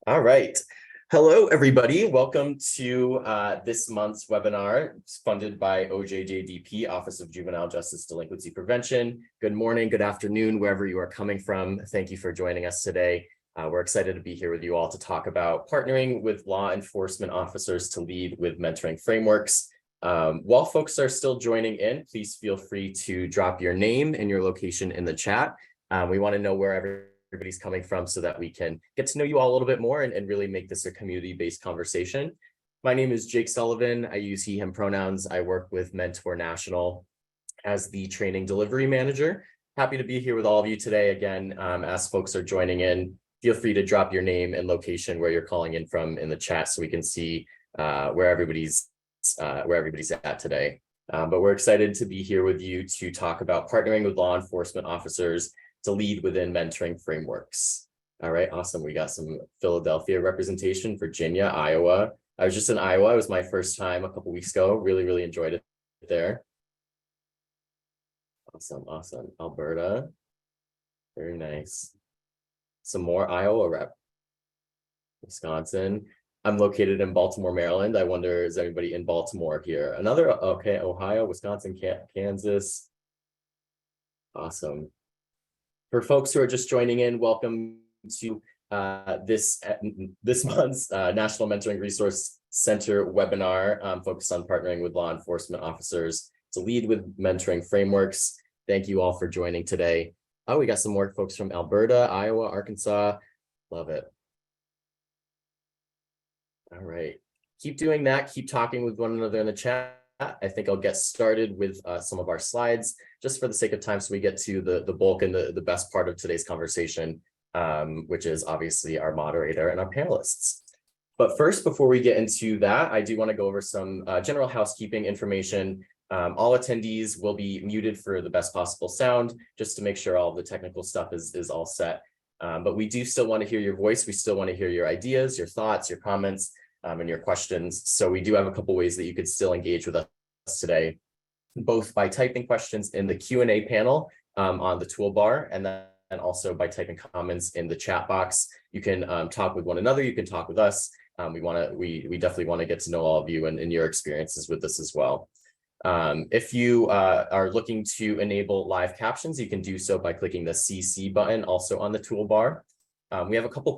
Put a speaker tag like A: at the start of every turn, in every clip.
A: All right. Hello, everybody. Welcome to this month's webinar. It's funded by OJJDP, Office of Juvenile Justice Delinquency Prevention. Good morning, good afternoon, wherever you are coming from. Thank you for joining us today. We're excited to be here with you all to talk about partnering with law enforcement officers to lead with mentoring frameworks. While folks are still joining in, please feel free to drop your name and your location in the chat. We want to know wherever everybody's coming from so that we can get to know you all a little bit more and really make this a community-based conversation. My name is Jake Sullivan. I use he, him pronouns. I work with Mentor National as the training delivery manager. Happy to be here with all of you today. Again, as folks are joining in, feel free to drop your name and location where you're calling in from in the chat so we can see where everybody's at today. But we're excited to be here with you to talk about partnering with law enforcement officers to lead within mentoring frameworks. All right, awesome. We got some Philadelphia representation, Virginia, Iowa. I was just in Iowa. It was my first time a couple weeks ago. Really enjoyed it there. Awesome. Alberta, very nice. Some more Iowa rep. Wisconsin. I'm located in Baltimore, Maryland. I wonder, is anybody in Baltimore here? Another, okay, Ohio, Wisconsin, Kansas. Awesome. For folks who are just joining in, welcome to this month's National Mentoring Resource Center webinar focused on partnering with law enforcement officers to lead with mentoring frameworks. Thank you all for joining today. Oh, we got some more folks from Alberta, Iowa, Arkansas. Love it. All right. Keep doing that. Keep talking with one another in the chat. I think I'll get started with some of our slides just for the sake of time so we get to the bulk and the best part of today's conversation, which is obviously our moderator and our panelists. But first, before we get into that, I do want to go over some general housekeeping information. All attendees will be muted for the best possible sound, just to make sure all the technical stuff is all set. But we do still want to hear your voice. We still want to hear your ideas, your thoughts, your comments, and your questions. So we do have a couple ways that you could still engage with us today, both by typing questions in the Q&A panel on the toolbar, and then also by typing comments in the chat box. You can talk with one another. You can talk with us. We definitely want to get to know all of you and your experiences with this as well. If you are looking to enable live captions, you can do so by clicking the CC button also on the toolbar. We have a couple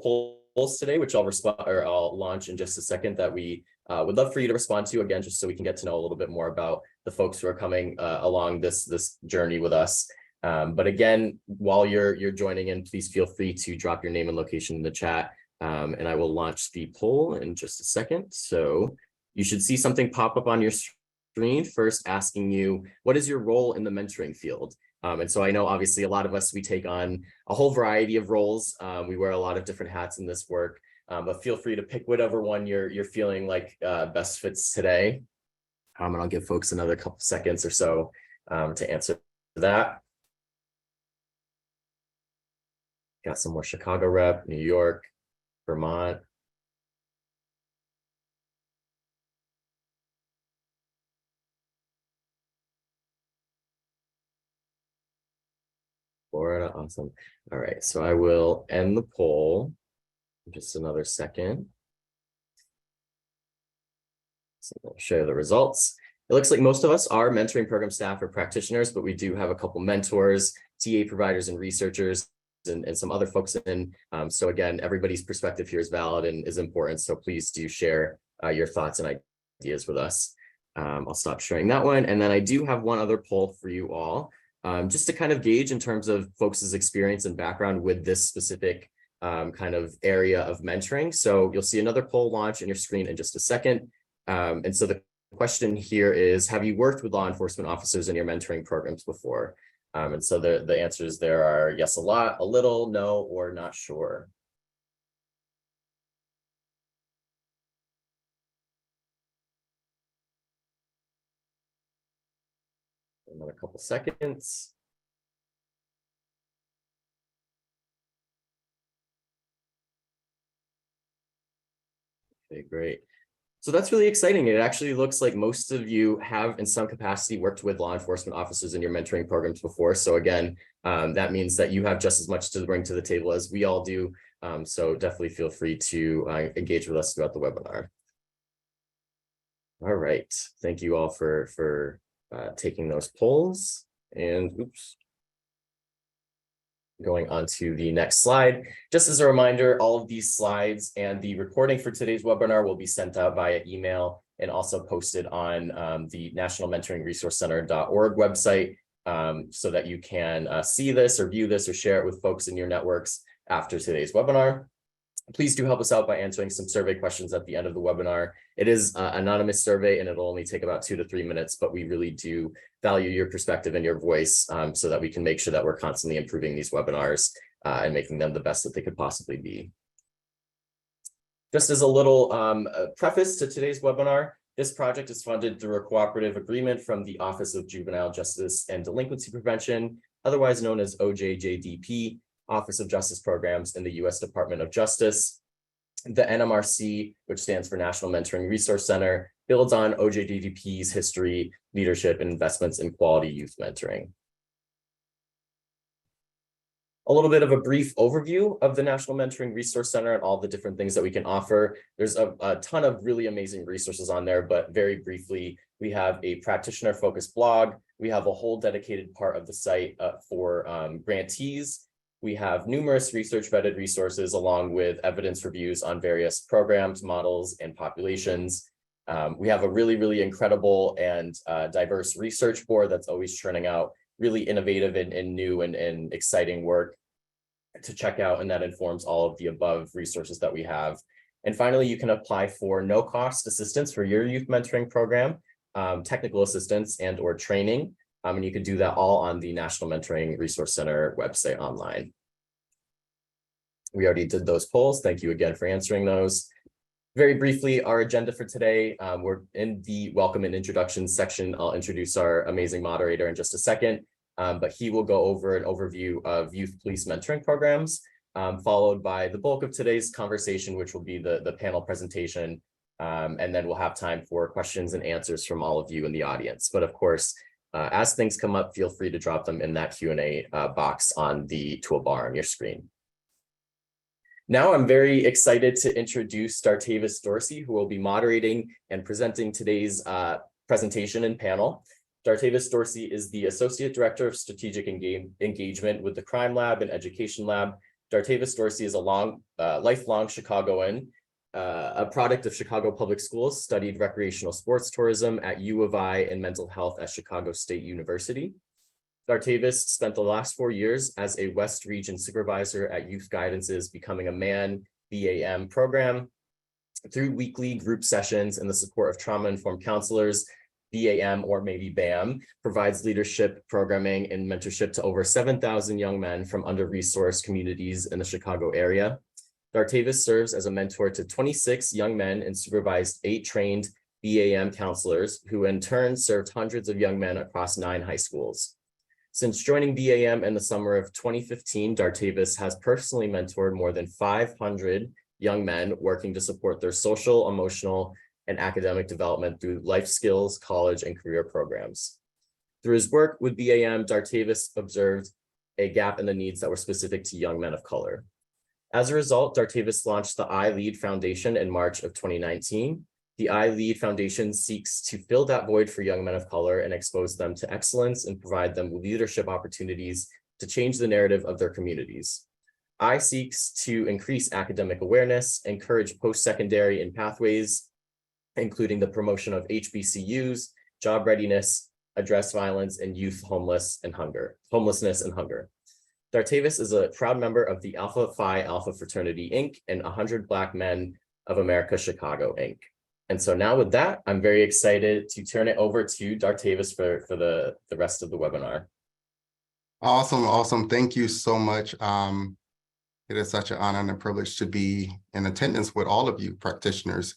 A: polls today, which I'll launch in just a second, that we would love for you to respond to, again, just so we can get to know a little bit more about the folks who are coming along this journey with us. But again, while you're joining in, please feel free to drop your name and location in the chat, and I will launch the poll in just a second. So you should see something pop up on your screen first asking you, what is your role in the mentoring field? And so I know obviously a lot of us, we take on a whole variety of roles. We wear a lot of different hats in this work, but feel free to pick whatever one you're feeling like best fits today. And I'll give folks another couple seconds or so to answer that. Got some more Chicago rep, New York, Vermont. Florida, awesome. All right, so I will end the poll in just another second. So I'll share the results. It looks like most of us are mentoring program staff or practitioners, but we do have a couple mentors, TA providers, and researchers, and some other folks in. So again, everybody's perspective here is valid and is important. So please do share your thoughts and ideas with us. I'll stop sharing that one. And then I do have one other poll for you all. Just to kind of gauge in terms of folks' experience and background with this specific kind of area of mentoring. So you'll see another poll launch in your screen in just a second. And so the question here is, have you worked with law enforcement officers in your mentoring programs before? And so the answers there are yes, a lot, a little, no, or not sure. Another couple seconds. Okay, great. So that's really exciting. It actually looks like most of you have in some capacity worked with law enforcement officers in your mentoring programs before. So again, that means that you have just as much to bring to the table as we all do. So definitely feel free to engage with us throughout the webinar. All right, thank you all for taking those polls. And oops. Going on to the next slide. Just as a reminder, all of these slides and the recording for today's webinar will be sent out via email and also posted on the National Mentoring Resource Center.org website so that you can see this or view this or share it with folks in your networks after today's webinar. Please do help us out by answering some survey questions at the end of the webinar. It is an anonymous survey and it'll only take about 2 to 3 minutes, but we really do value your perspective and your voice so that we can make sure that we're constantly improving these webinars and making them the best that they could possibly be. Just as a little preface to today's webinar, this project is funded through a cooperative agreement from the Office of Juvenile Justice and Delinquency Prevention, otherwise known as OJJDP, Office of Justice Programs in the U.S. Department of Justice. The NMRC, which stands for National Mentoring Resource Center, builds on OJDP's history, leadership, and investments in quality youth mentoring. A little bit of a brief overview of the National Mentoring Resource Center and all the different things that we can offer. There's a ton of really amazing resources on there, but very briefly, we have a practitioner-focused blog. We have a whole dedicated part of the site for grantees. We have numerous research-vetted resources along with evidence reviews on various programs, models, and populations. We have a really, really incredible and diverse research board that's always churning out really innovative and new and exciting work to check out, and that informs all of the above resources that we have. And finally, you can apply for no-cost assistance for your youth mentoring program, technical assistance and or training. And you can do that all on the National Mentoring Resource Center website online. We already did those polls. Thank you again for answering those. Very briefly, our agenda for today, we're in the welcome and introduction section. I'll introduce our amazing moderator in just a second, but he will go over an overview of youth police mentoring programs, followed by the bulk of today's conversation, which will be the panel presentation. And then we'll have time for questions and answers from all of you in the audience. But of course, as things come up, feel free to drop them in that Q&A box on the toolbar on your screen. Now I'm very excited to introduce Dartavis Dorsey, who will be moderating and presenting today's presentation and panel. Dartavis Dorsey is the Associate Director of Strategic Engagement with the Crime Lab and Education Lab. Dartavis Dorsey is a lifelong Chicagoan, a product of Chicago Public Schools, studied recreational sports tourism at U of I and mental health at Chicago State University. Dartavis spent the last 4 years as a West Region Supervisor at Youth Guidance's Becoming a Man BAM program. Through weekly group sessions and the support of trauma-informed counselors, BAM, or maybe BAM, provides leadership programming and mentorship to over 7,000 young men from under-resourced communities in the Chicago area. Dartavis serves as a mentor to 26 young men and supervised 8 trained BAM counselors, who in turn served hundreds of young men across 9 high schools. Since joining BAM in the summer of 2015, Dartavis has personally mentored more than 500 young men working to support their social, emotional, and academic development through life skills, college, and career programs. Through his work with BAM, Dartavis observed a gap in the needs that were specific to young men of color. As a result, Dartavis launched the I Lead Foundation in March of 2019. The I Lead Foundation seeks to fill that void for young men of color and expose them to excellence and provide them with leadership opportunities to change the narrative of their communities. I seeks to increase academic awareness, encourage post-secondary and pathways, including the promotion of HBCUs, job readiness, address violence, and youth homelessness and hunger. Dartavis is a proud member of the Alpha Phi Alpha Fraternity, Inc. and 100 Black Men of America, Chicago, Inc. And so now with that, I'm very excited to turn it over to Dartavis for the rest of the webinar.
B: Awesome. Thank you so much. It is such an honor and a privilege to be in attendance with all of you practitioners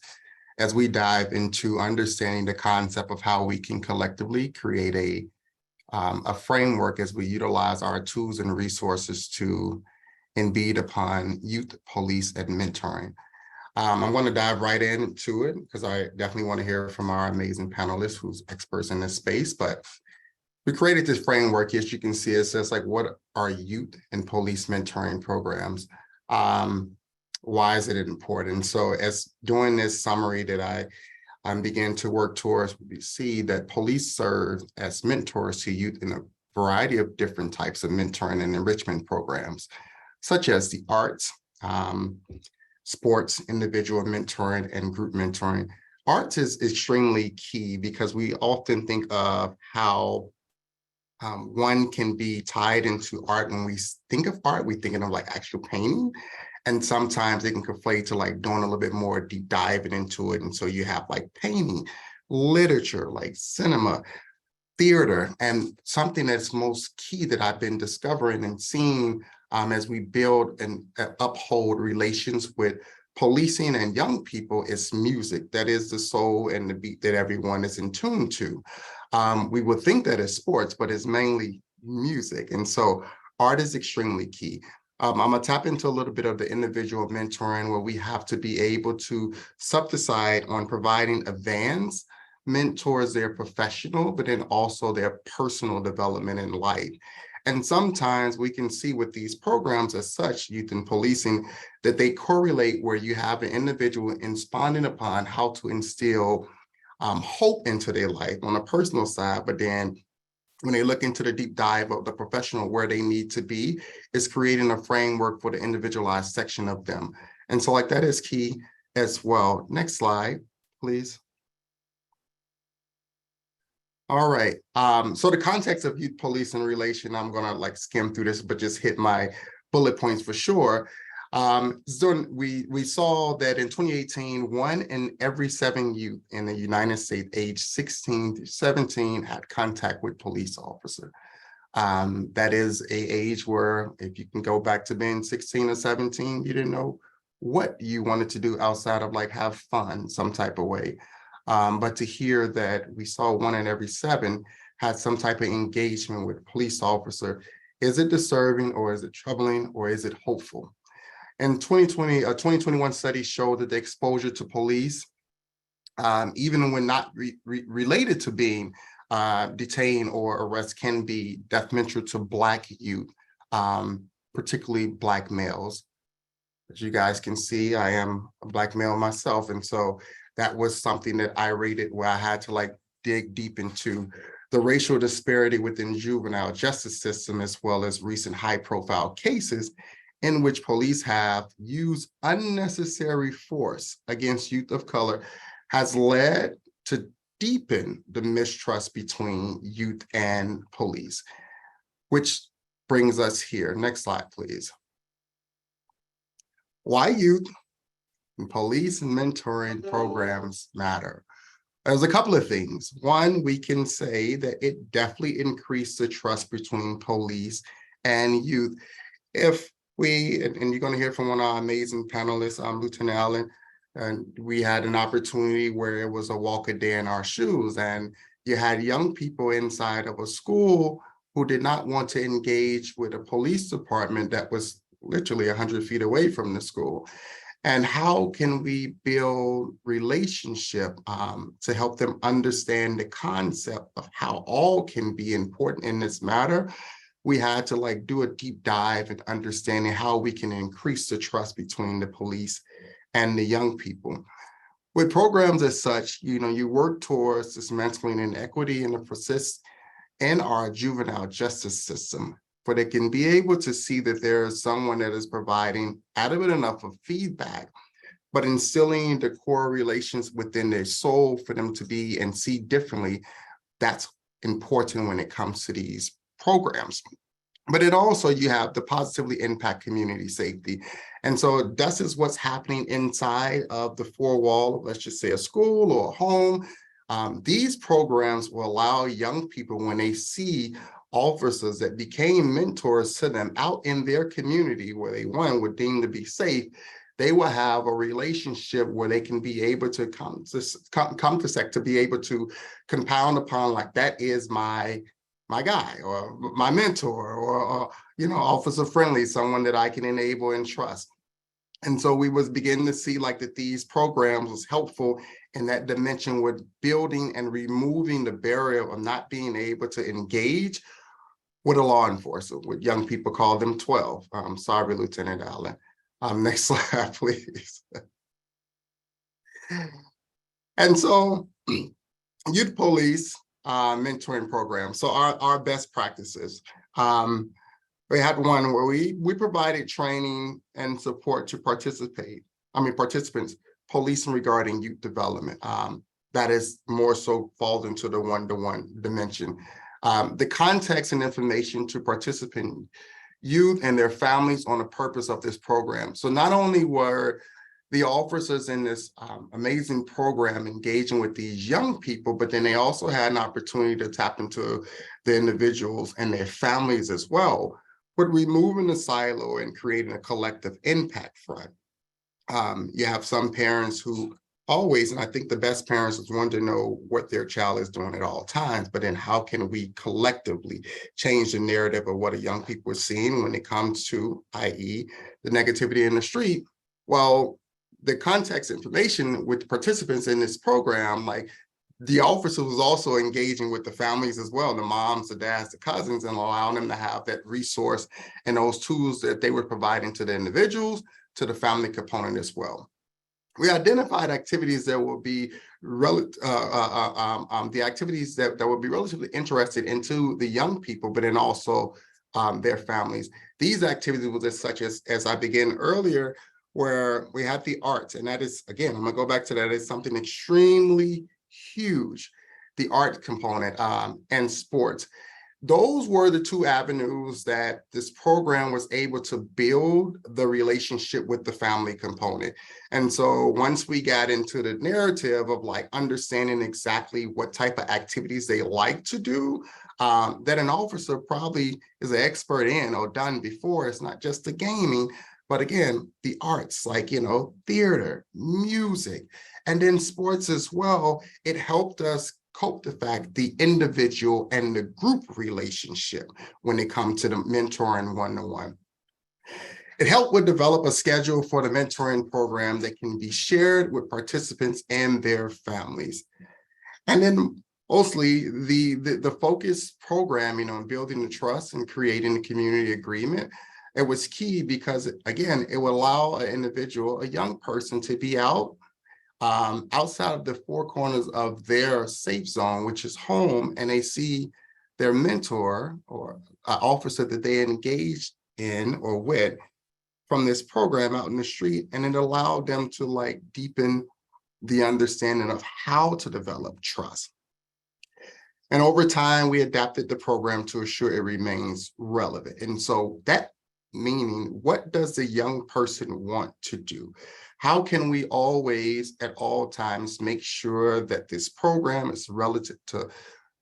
B: as we dive into understanding the concept of how we can collectively create a framework as we utilize our tools and resources to embed upon youth police and mentoring. I'm going to dive right into it because I definitely want to hear from our amazing panelists who's experts in this space. But we created this framework. As you can see, it says like, what are youth and police mentoring programs? Why is it important? So as doing this summary that I began to work towards, we see that police serve as mentors to youth in a variety of different types of mentoring and enrichment programs, such as the arts, sports, individual mentoring, and group mentoring. Arts is extremely key because we often think of how one can be tied into art. When we think of art, we think of like actual painting. And sometimes they can conflate to like doing a little bit more deep diving into it. And so you have like painting, literature, like cinema, theater, and something that's most key that I've been discovering and seeing as we build and uphold relations with policing and young people is music. That is the soul and the beat that everyone is in tune to. We would think that it's sports, but it's mainly music. And so art is extremely key. I'm gonna tap into a little bit of the individual mentoring where we have to be able to subdecide on providing advanced mentors their professional, but then also their personal development in life. And sometimes we can see with these programs as such, youth and policing, that they correlate where you have an individual responding upon how to instill hope into their life on a personal side, but then when they look into the deep dive of the professional where they need to be, is creating a framework for the individualized section of them. And so like that is key as well. Next slide, please. All right. So the context of youth policing relation, I'm gonna like skim through this, but just hit my bullet points for sure. So we saw that in 2018, 1 in every 7 youth in the United States aged 16 to 17 had contact with police officer. That is a age where if you can go back to being 16 or 17, you didn't know what you wanted to do outside of like have fun some type of way. But to hear that we saw 1 in every 7 had some type of engagement with a police officer, is it disturbing or is it troubling or is it hopeful? In 2020, a 2021 study showed that the exposure to police, even when not related to being detained or arrested, can be detrimental to Black youth, particularly Black males. As you guys can see, I am a Black male myself. And so that was something that I rated where I had to like dig deep into the racial disparity within juvenile justice system, as well as recent high profile cases in which police have used unnecessary force against youth of color has led to deepen the mistrust between youth and police, which brings us here. Next slide, please. Why youth and police and mentoring programs matter. There's a couple of things. One, we can say that it definitely increased the trust between police and youth. If we, and you're going to hear from one of our amazing panelists, Lieutenant Allen, and we had an opportunity where it was a walk a day in our shoes, and you had young people inside of a school who did not want to engage with a police department that was literally 100 feet away from the school. And how can we build relationship to help them understand the concept of how all can be important in this matter? We had to like do a deep dive in understanding how we can increase the trust between the police and the young people. With programs as such, you work towards dismantling inequity and the persist in our juvenile justice system, for they can be able to see that there is someone that is providing adequate enough of feedback, but instilling the core relations within their soul for them to be and see differently. That's important when it comes to these programs. But it also, you have to positively impact community safety. And so this is what's happening inside of the four wall, let's just say a school or a home. These programs will allow young people, when they see officers that became mentors to them out in their community where they would deem to be safe, they will have a relationship where they can be able to come to be able to compound upon, like, that is my guy or my mentor or officer friendly, someone that I can enable and trust. And so we was beginning to see like that these programs was helpful in that dimension with building and removing the barrier of not being able to engage with a law enforcer, what young people call them 12. Sorry, Lieutenant Allen. Next slide, please. And so youth police mentoring program. So our best practices. We had one where we provided training and support to participants, policing regarding youth development. That is more so falls into the one-to-one dimension. The context and information to participant youth and their families on the purpose of this program. So not only were the officers in this amazing program engaging with these young people, but then they also had an opportunity to tap into the individuals and their families as well, but removing the silo and creating a collective impact front. You have some parents who always, and I think the best parents is want to know what their child is doing at all times, but then how can we collectively change the narrative of what a young people are seeing when it comes to, i.e., the negativity in the street? Well, the context information with the participants in this program, like the officer was also engaging with the families as well, the moms, the dads, the cousins, and allowing them to have that resource and those tools that they were providing to the individuals, to the family component as well. We identified activities that will be the activities that will be relatively interested into the young people, but then also their families. These activities were just such as I began earlier, where we have the arts, and that is, again, I'm gonna go back to that, it's something extremely huge, the art component and sports. Those were the two avenues that this program was able to build the relationship with the family component. And so once we got into the narrative of like understanding exactly what type of activities they like to do, that an officer probably is an expert in or done before, it's not just the gaming, but again, the arts, like, theater, music, and then sports as well. It helped us cope the fact the individual and the group relationship when it comes to the mentoring one-to-one. It helped with develop a schedule for the mentoring program that can be shared with participants and their families. And then mostly the focus programming on building the trust and creating the community agreement. It was key because, again, it would allow an individual, a young person, to be out outside of the four corners of their safe zone, which is home, and they see their mentor or officer that they engaged in or with from this program out in the street, and it allowed them to like deepen the understanding of how to develop trust. And over time, we adapted the program to assure it remains relevant. And so that meaning, what does the young person want to do? How can we always, at all times, make sure that this program is relative to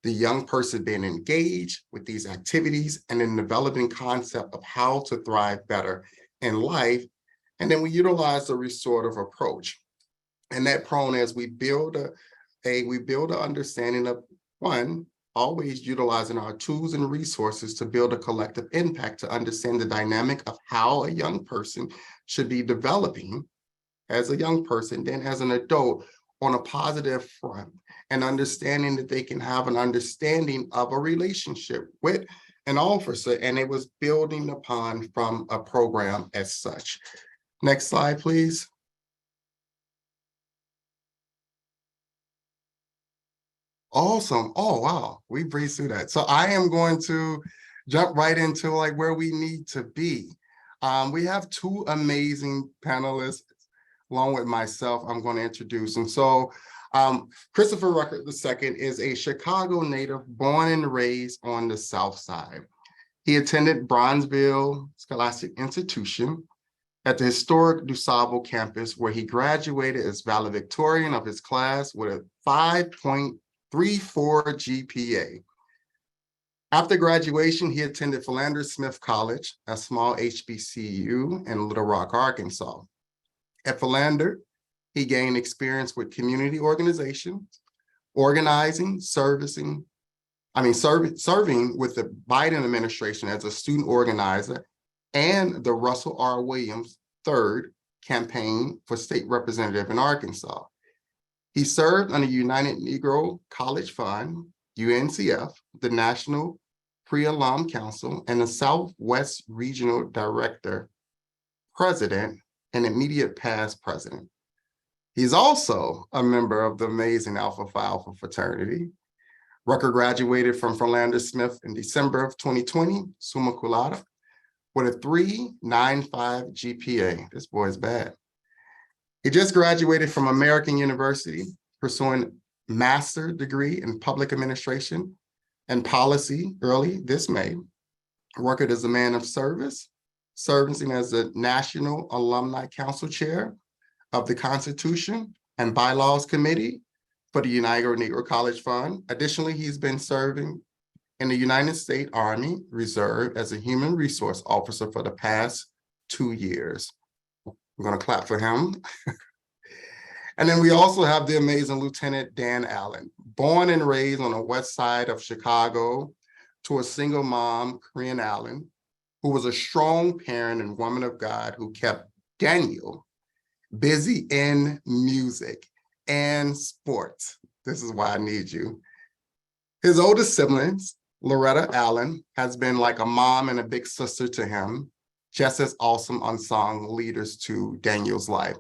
B: the young person being engaged with these activities and then developing concept of how to thrive better in life? And then we utilize a restorative approach. And that prone as we build an understanding of, one, always utilizing our tools and resources to build a collective impact, to understand the dynamic of how a young person should be developing as a young person, then as an adult on a positive front, and understanding that they can have an understanding of a relationship with an officer, and it was building upon from a program as such. Next slide, please. Awesome. Oh, wow. We breezed through that. So I am going to jump right into like where we need to be. We have two amazing panelists along with myself I'm going to introduce. And so Christopher Ruckert II is a Chicago native born and raised on the South Side. He attended Bronzeville Scholastic Institution at the historic DuSable campus, where he graduated as valedictorian of his class with a 5.34 GPA. After graduation, he attended Philander Smith College, a small HBCU in Little Rock, Arkansas. At Philander, he gained experience with community organization, organizing, serving with the Biden administration as a student organizer and the Russell R. Williams III campaign for state representative in Arkansas. He served on the United Negro College Fund, UNCF, the National Pre-Alum Council, and the Southwest Regional Director, President, and immediate past president. He's also a member of the amazing Alpha Phi Alpha fraternity. Rucker graduated from Philander Smith in December of 2020, summa cum laude, with a 3.95 GPA. This boy's bad. He just graduated from American University, pursuing master's degree in public administration and policy early this May. Rucker is a man of service, serving as the National Alumni Council Chair of the Constitution and Bylaws Committee for the United Negro College Fund. Additionally, he's been serving in the United States Army Reserve as a human resource officer for the past 2 years. We're going to clap for him. And then we also have the amazing Lieutenant Dan Allen, born and raised on the west side of Chicago to a single mom, Korean Allen, who was a strong parent and woman of God who kept Daniel busy in music and sports. This is why I need you. His oldest siblings, Loretta Allen, has been like a mom and a big sister to him, just as awesome unsung leaders to Daniel's life.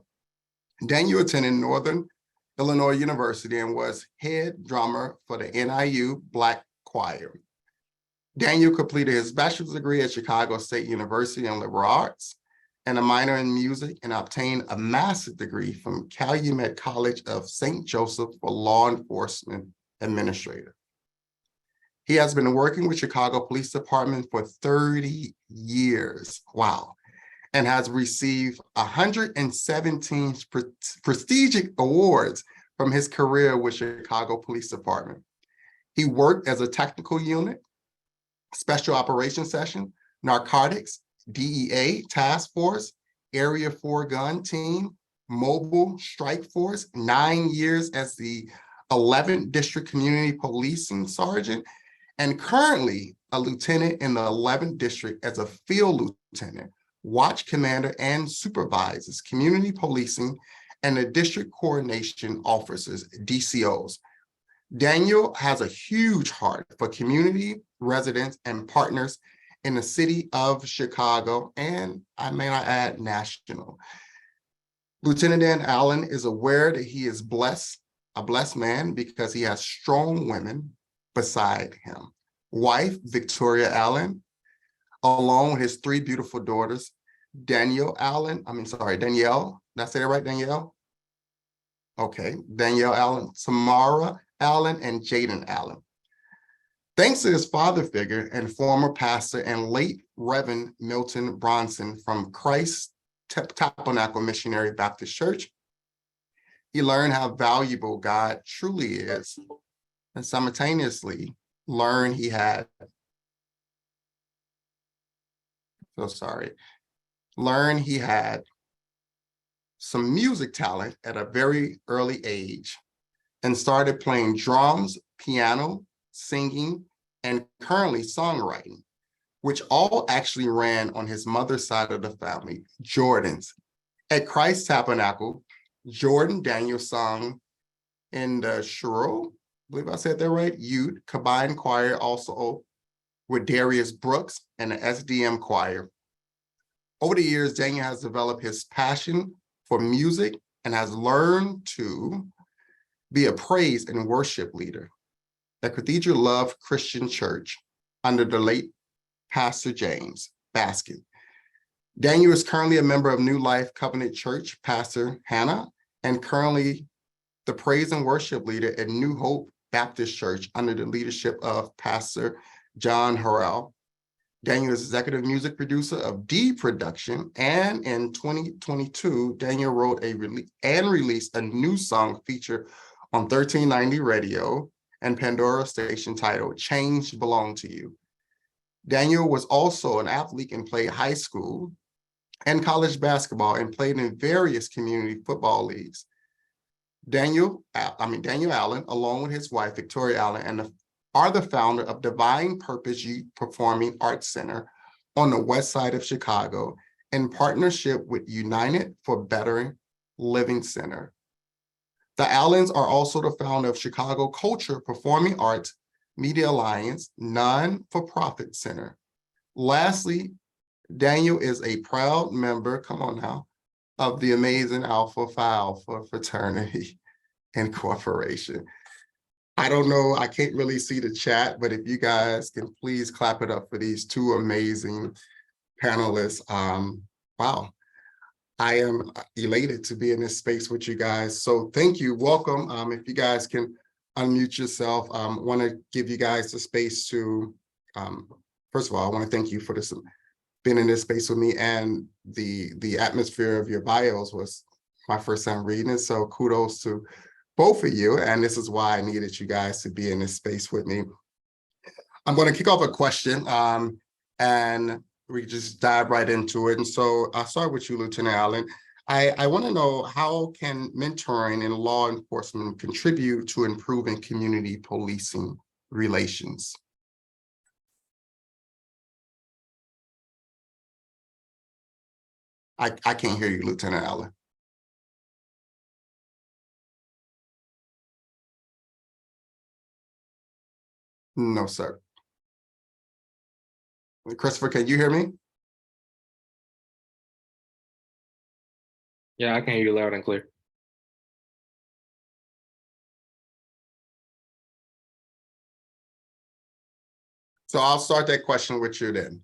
B: Daniel attended Northern Illinois University and was head drummer for the NIU Black Choir. Daniel completed his bachelor's degree at Chicago State University in liberal arts and a minor in music, and obtained a master's degree from Calumet College of St. Joseph for law enforcement administrator. He has been working with Chicago Police Department for 30 years. Wow. And has received 117 prestigious awards from his career with Chicago Police Department. He worked as a technical unit, special operations section, narcotics, DEA task force, area 4 gun team, mobile strike force, 9 years as the 11th district community policing sergeant, and currently a lieutenant in the 11th district as a field lieutenant, watch commander, and supervises community policing and the district coordination officers, DCOs. Daniel has a huge heart for community, residents, and partners in the city of Chicago, and I may not add, national. Lieutenant Dan Allen is aware that he is blessed, a blessed man, because he has strong women beside him. Wife, Victoria Allen, along with his 3 beautiful daughters, Danielle, did I say that right, Danielle? Okay, Danielle Allen, Samara Allen, and Jaden Allen. Thanks to his father figure and former pastor and late Reverend Milton Bronson from Christ Tabernacle Missionary Baptist Church, he learned how valuable God truly is, and simultaneously learned he had some music talent at a very early age and started playing drums, piano, singing, and currently songwriting, which all actually ran on his mother's side of the family, Jordan's. At Christ Tabernacle, Jordan Daniel sung in the Shiro, I believe I said that right, Youth Combined Choir, also with Darius Brooks and the SDM Choir. Over the years, Daniel has developed his passion for music and has learned to be a praise and worship leader at Cathedral Love Christian Church under the late Pastor James Baskin. Daniel is currently a member of New Life Covenant Church, Pastor Hannah, and currently the praise and worship leader at New Hope Baptist Church under the leadership of Pastor John Harrell. Daniel is executive music producer of D Production, and in 2022, Daniel wrote and released a new song featured on 1390 Radio and Pandora station titled Change Belong to You. Daniel was also an athlete and played high school and college basketball and played in various community football leagues. Daniel Allen, along with his wife, Victoria Allen, are the founder of Divine Purpose Youth Performing Arts Center on the west side of Chicago in partnership with United for Better Living Center. The Allens are also the founder of Chicago Culture, Performing Arts, Media Alliance, non-for-profit center. Lastly, Daniel is a proud member, come on now, of the amazing Alpha Phi Alpha Fraternity Incorporation. I don't know, I can't really see the chat, but if you guys can please clap it up for these two amazing panelists. Wow, I am elated to be in this space with you guys. So thank you, welcome. If you guys can unmute yourself, want to give you guys the space to, first of all, I want to thank you for this, being in this space with me, and the atmosphere of your bios was my first time reading it. So kudos to both of you. And this is why I needed you guys to be in this space with me. I'm going to kick off a question and we just dive right into it. And so I'll start with you, Lieutenant Allen. I want to know, how can mentoring in law enforcement contribute to improving community policing relations? I can't hear you, Lieutenant Allen. No, sir. Christopher, can you hear me?
C: Yeah, I can hear you loud and clear.
B: So I'll start that question with you then.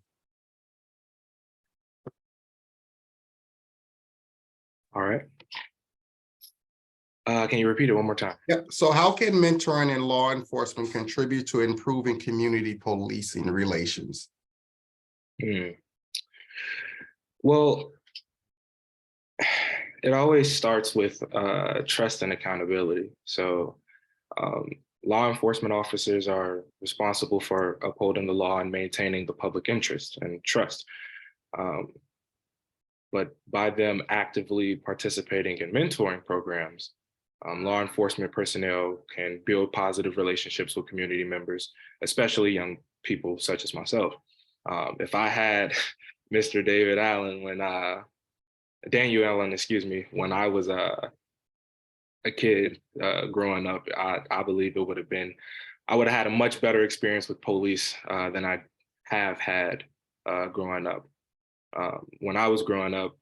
C: All right. Can you repeat it one more time?
B: Yeah. So how can mentoring in law enforcement contribute to improving community policing relations?
C: Well, it always starts with trust and accountability. So law enforcement officers are responsible for upholding the law and maintaining the public interest and trust. But by them actively participating in mentoring programs, law enforcement personnel can build positive relationships with community members, especially young people such as myself. If I had Mr. David Allen Daniel Allen, excuse me, when I was a kid growing up, I believe it would have been, I would have had a much better experience with police than I have had growing up. When I was growing up,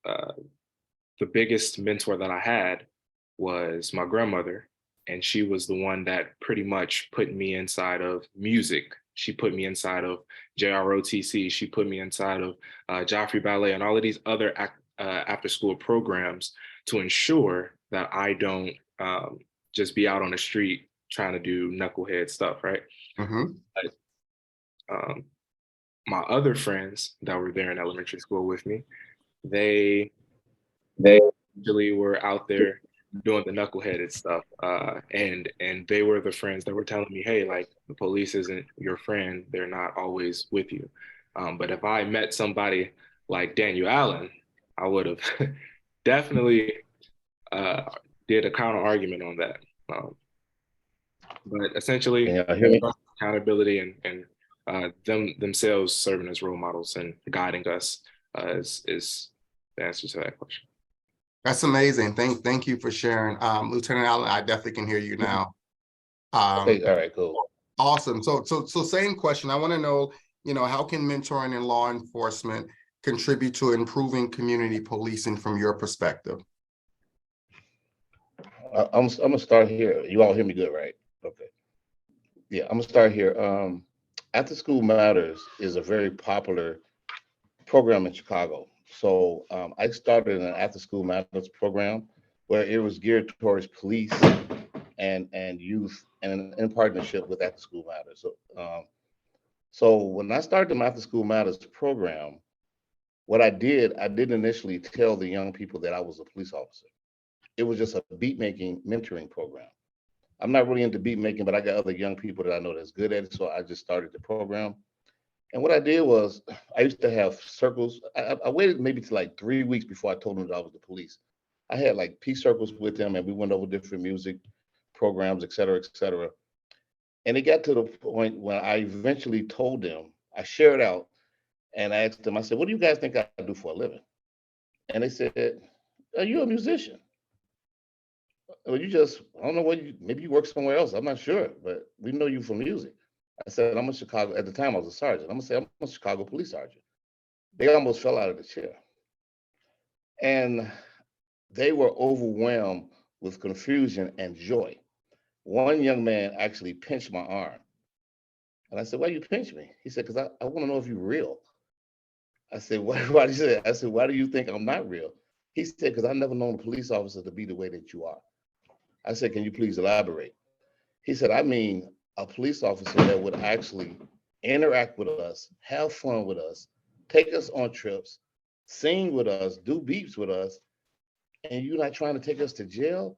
C: the biggest mentor that I had was my grandmother, and she was the one that pretty much put me inside of music. She put me inside of JROTC. She put me inside of Joffrey Ballet and all of these other after-school programs to ensure that I don't just be out on the street trying to do knucklehead stuff, right?
B: Mm-hmm.
C: But, my other friends that were there in elementary school with me, they usually were out there doing the knuckleheaded stuff, and they were the friends that were telling me, hey, like, the police isn't your friend, they're not always with you. But if I met somebody like Daniel Allen, I would have definitely did a counter argument on that. But essentially, accountability and themselves serving as role models and guiding us is the answer to that question.
B: That's amazing. Thank you for sharing. Lieutenant Allen, I definitely can hear you now.
D: Okay, all right, cool.
B: Awesome. So same question. I want to know, how can mentoring in law enforcement contribute to improving community policing from your perspective?
D: I'm gonna start here. You all hear me good, right? Okay. Yeah, I'm gonna start here. After School Matters is a very popular program in Chicago. So I started an After School Matters program where it was geared towards police and youth, and in partnership with After School Matters. So when I started the After School Matters program, what I didn't initially tell the young people that I was a police officer. It was just a beat making mentoring program. I'm not really into beat making, but I got other young people that I know that's good at it. So I just started the program. And what I did was, I used to have circles. I waited maybe to like 3 weeks before I told them that I was the police. I had like peace circles with them, and we went over different music programs, et cetera, et cetera. And it got to the point when I eventually told them, I shared out And I asked them, I said, what do you guys think I do for a living? And they said, are you a musician? Well, I don't know maybe you work somewhere else. I'm not sure, but we know you from music. I said, I'm a Chicago, at the time I was a sergeant. I'm gonna say I'm a Chicago police sergeant. They almost fell out of the chair. And they were overwhelmed with confusion and joy. One young man actually pinched my arm. And I said, why you pinch me? He said, because I want to know if you're real. I said, why do you say that? I said, why do you think I'm not real? He said, because I've never known a police officer to be the way that you are. I said, can you please elaborate? He said, I mean, a police officer that would actually interact with us, have fun with us, take us on trips, sing with us, do beeps with us, and you're not trying to take us to jail?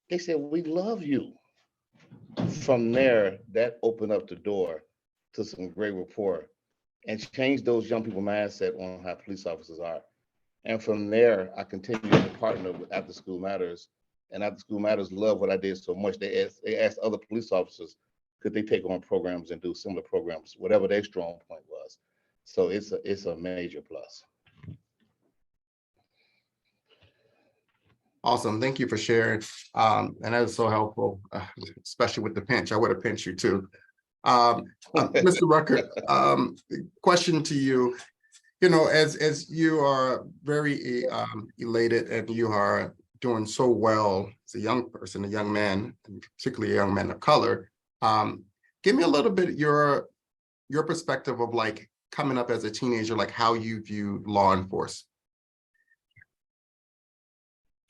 D: They said, we love you. From there, that opened up the door to some great rapport and changed those young people's mindset on how police officers are. And from there, I continued to partner with After School Matters. And After School Matters loved what I did so much. They asked other police officers, could they take on programs and do similar programs, whatever their strong point was. So it's a major plus.
B: Awesome. Thank you for sharing. And that is so helpful, especially with the pinch. I would have pinched you too. Mr. Rucker, question to you. You know, as you are very elated and you are doing so well as a young person, a young man, and particularly a young man of color, give me a little bit your perspective of like coming up as a teenager, like how you view law enforcement.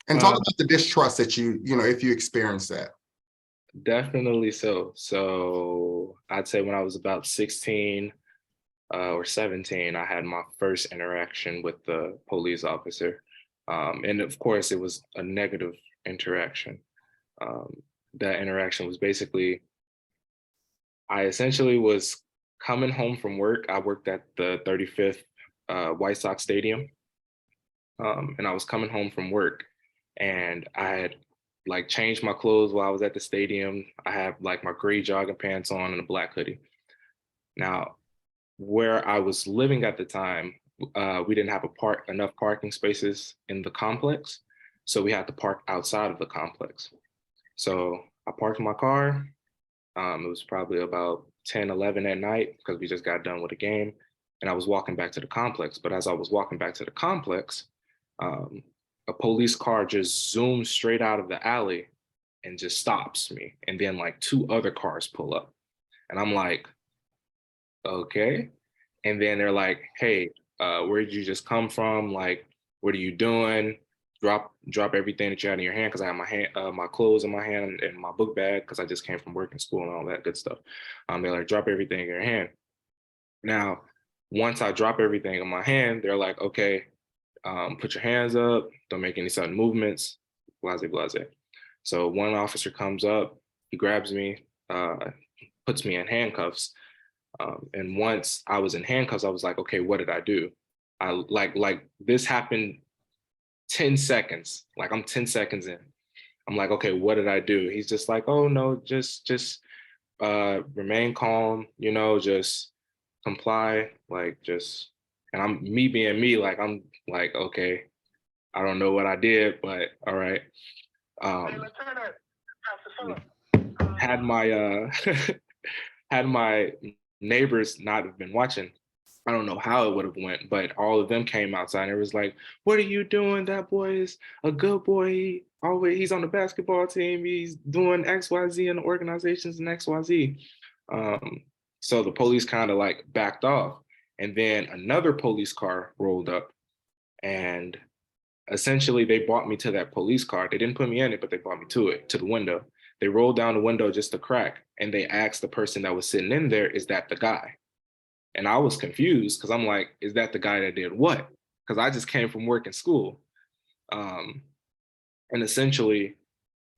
B: And talk about the distrust that you know, if you experience that.
C: Definitely so. So I'd say when I was about 16 or 17, I had my first interaction with the police officer. And of course, it was a negative interaction. That interaction was basically, I essentially was coming home from work. I worked at the 35th White Sox Stadium. And I was coming home from work. And I had like changed my clothes while I was at the stadium. I had like my gray jogging pants on and a black hoodie. Now, where I was living at the time, we didn't have enough parking spaces in the complex. So we had to park outside of the complex. So I parked my car. It was probably about 10, 11 at night because we just got done with a game. And I was walking back to the complex. But as I was walking back to the complex, a police car just zooms straight out of the alley and just stops me. And then like 2 other cars pull up. And I'm like, okay. And then they're like, hey, where did you just come from? Like, what are you doing? Drop everything that you had in your hand, because I had my clothes in my hand and my book bag, because I just came from work and school and all that good stuff. They're like, drop everything in your hand. Now, once I drop everything in my hand, they're like, okay, put your hands up, don't make any sudden movements, blase, blase. So one officer comes up, he grabs me, puts me in handcuffs. And once I was in handcuffs, I was like, okay, what did I do? I like this happened 10 seconds, like I'm 10 seconds in. I'm like, okay, what did I do? He's just like, oh no, just remain calm, you know, just comply, like just, and I'm me being me, like I'm like, okay, I don't know what I did, but all right. Had my had my neighbors not have been watching, I don't know how it would have went, but all of them came outside and it was like, what are you doing? That boy is a good boy. He's on the basketball team. He's doing XYZ in the organizations and XYZ. So the police kind of like backed off. And then another police car rolled up, and essentially they brought me to that police car. They didn't put me in it, but they brought me to the window. They rolled down the window just a crack, and they asked the person that was sitting in there, is that the guy? And I was confused because I'm like, is that the guy that did what? Because I just came from work and school. And essentially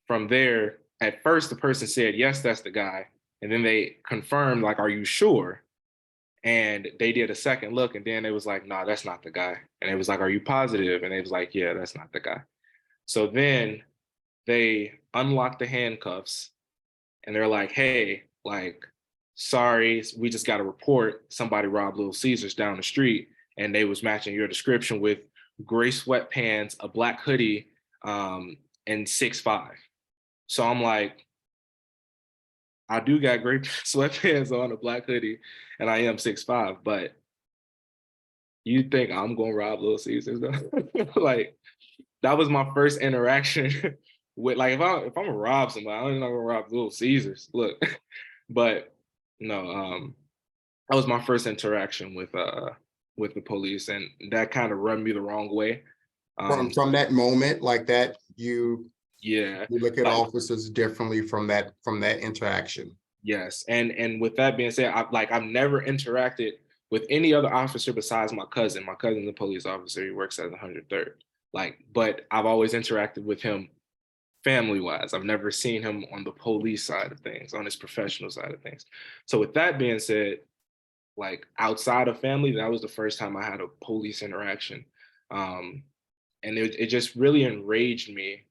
C: from there, at first the person said, yes, that's the guy. And then they confirmed, like, are you sure? And they did a second look, and then it was like, no, that's not the guy. And it was like, are you positive? And it was like, yeah, that's not the guy. So then they unlocked the handcuffs and they're like, hey, like, sorry, we just got a report, somebody robbed Little Caesars down the street, and they was matching your description with gray sweatpants, a black hoodie, and 6'5". So I'm like, I do got gray sweatpants on, a black hoodie, and I am 6'5", but you think I'm gonna rob Little Caesars though? Like, that was my first interaction with, like, if I'm gonna rob somebody, I'm not gonna rob Little Caesars. Look, but no, that was my first interaction with the police, and that kind of rubbed me the wrong way.
B: From that moment, like that, you
C: Yeah,
B: look at
C: like,
B: officers differently from that interaction.
C: yes, and with that being said, I've never interacted with any other officer besides my cousin. My cousin's a police officer. He works at the 103rd. Like, but I've always interacted with him family-wise. I've never seen him on the police side of things, on his professional side of things. So with that being said, like, outside of family, that was the first time I had a police interaction. And it just really enraged me,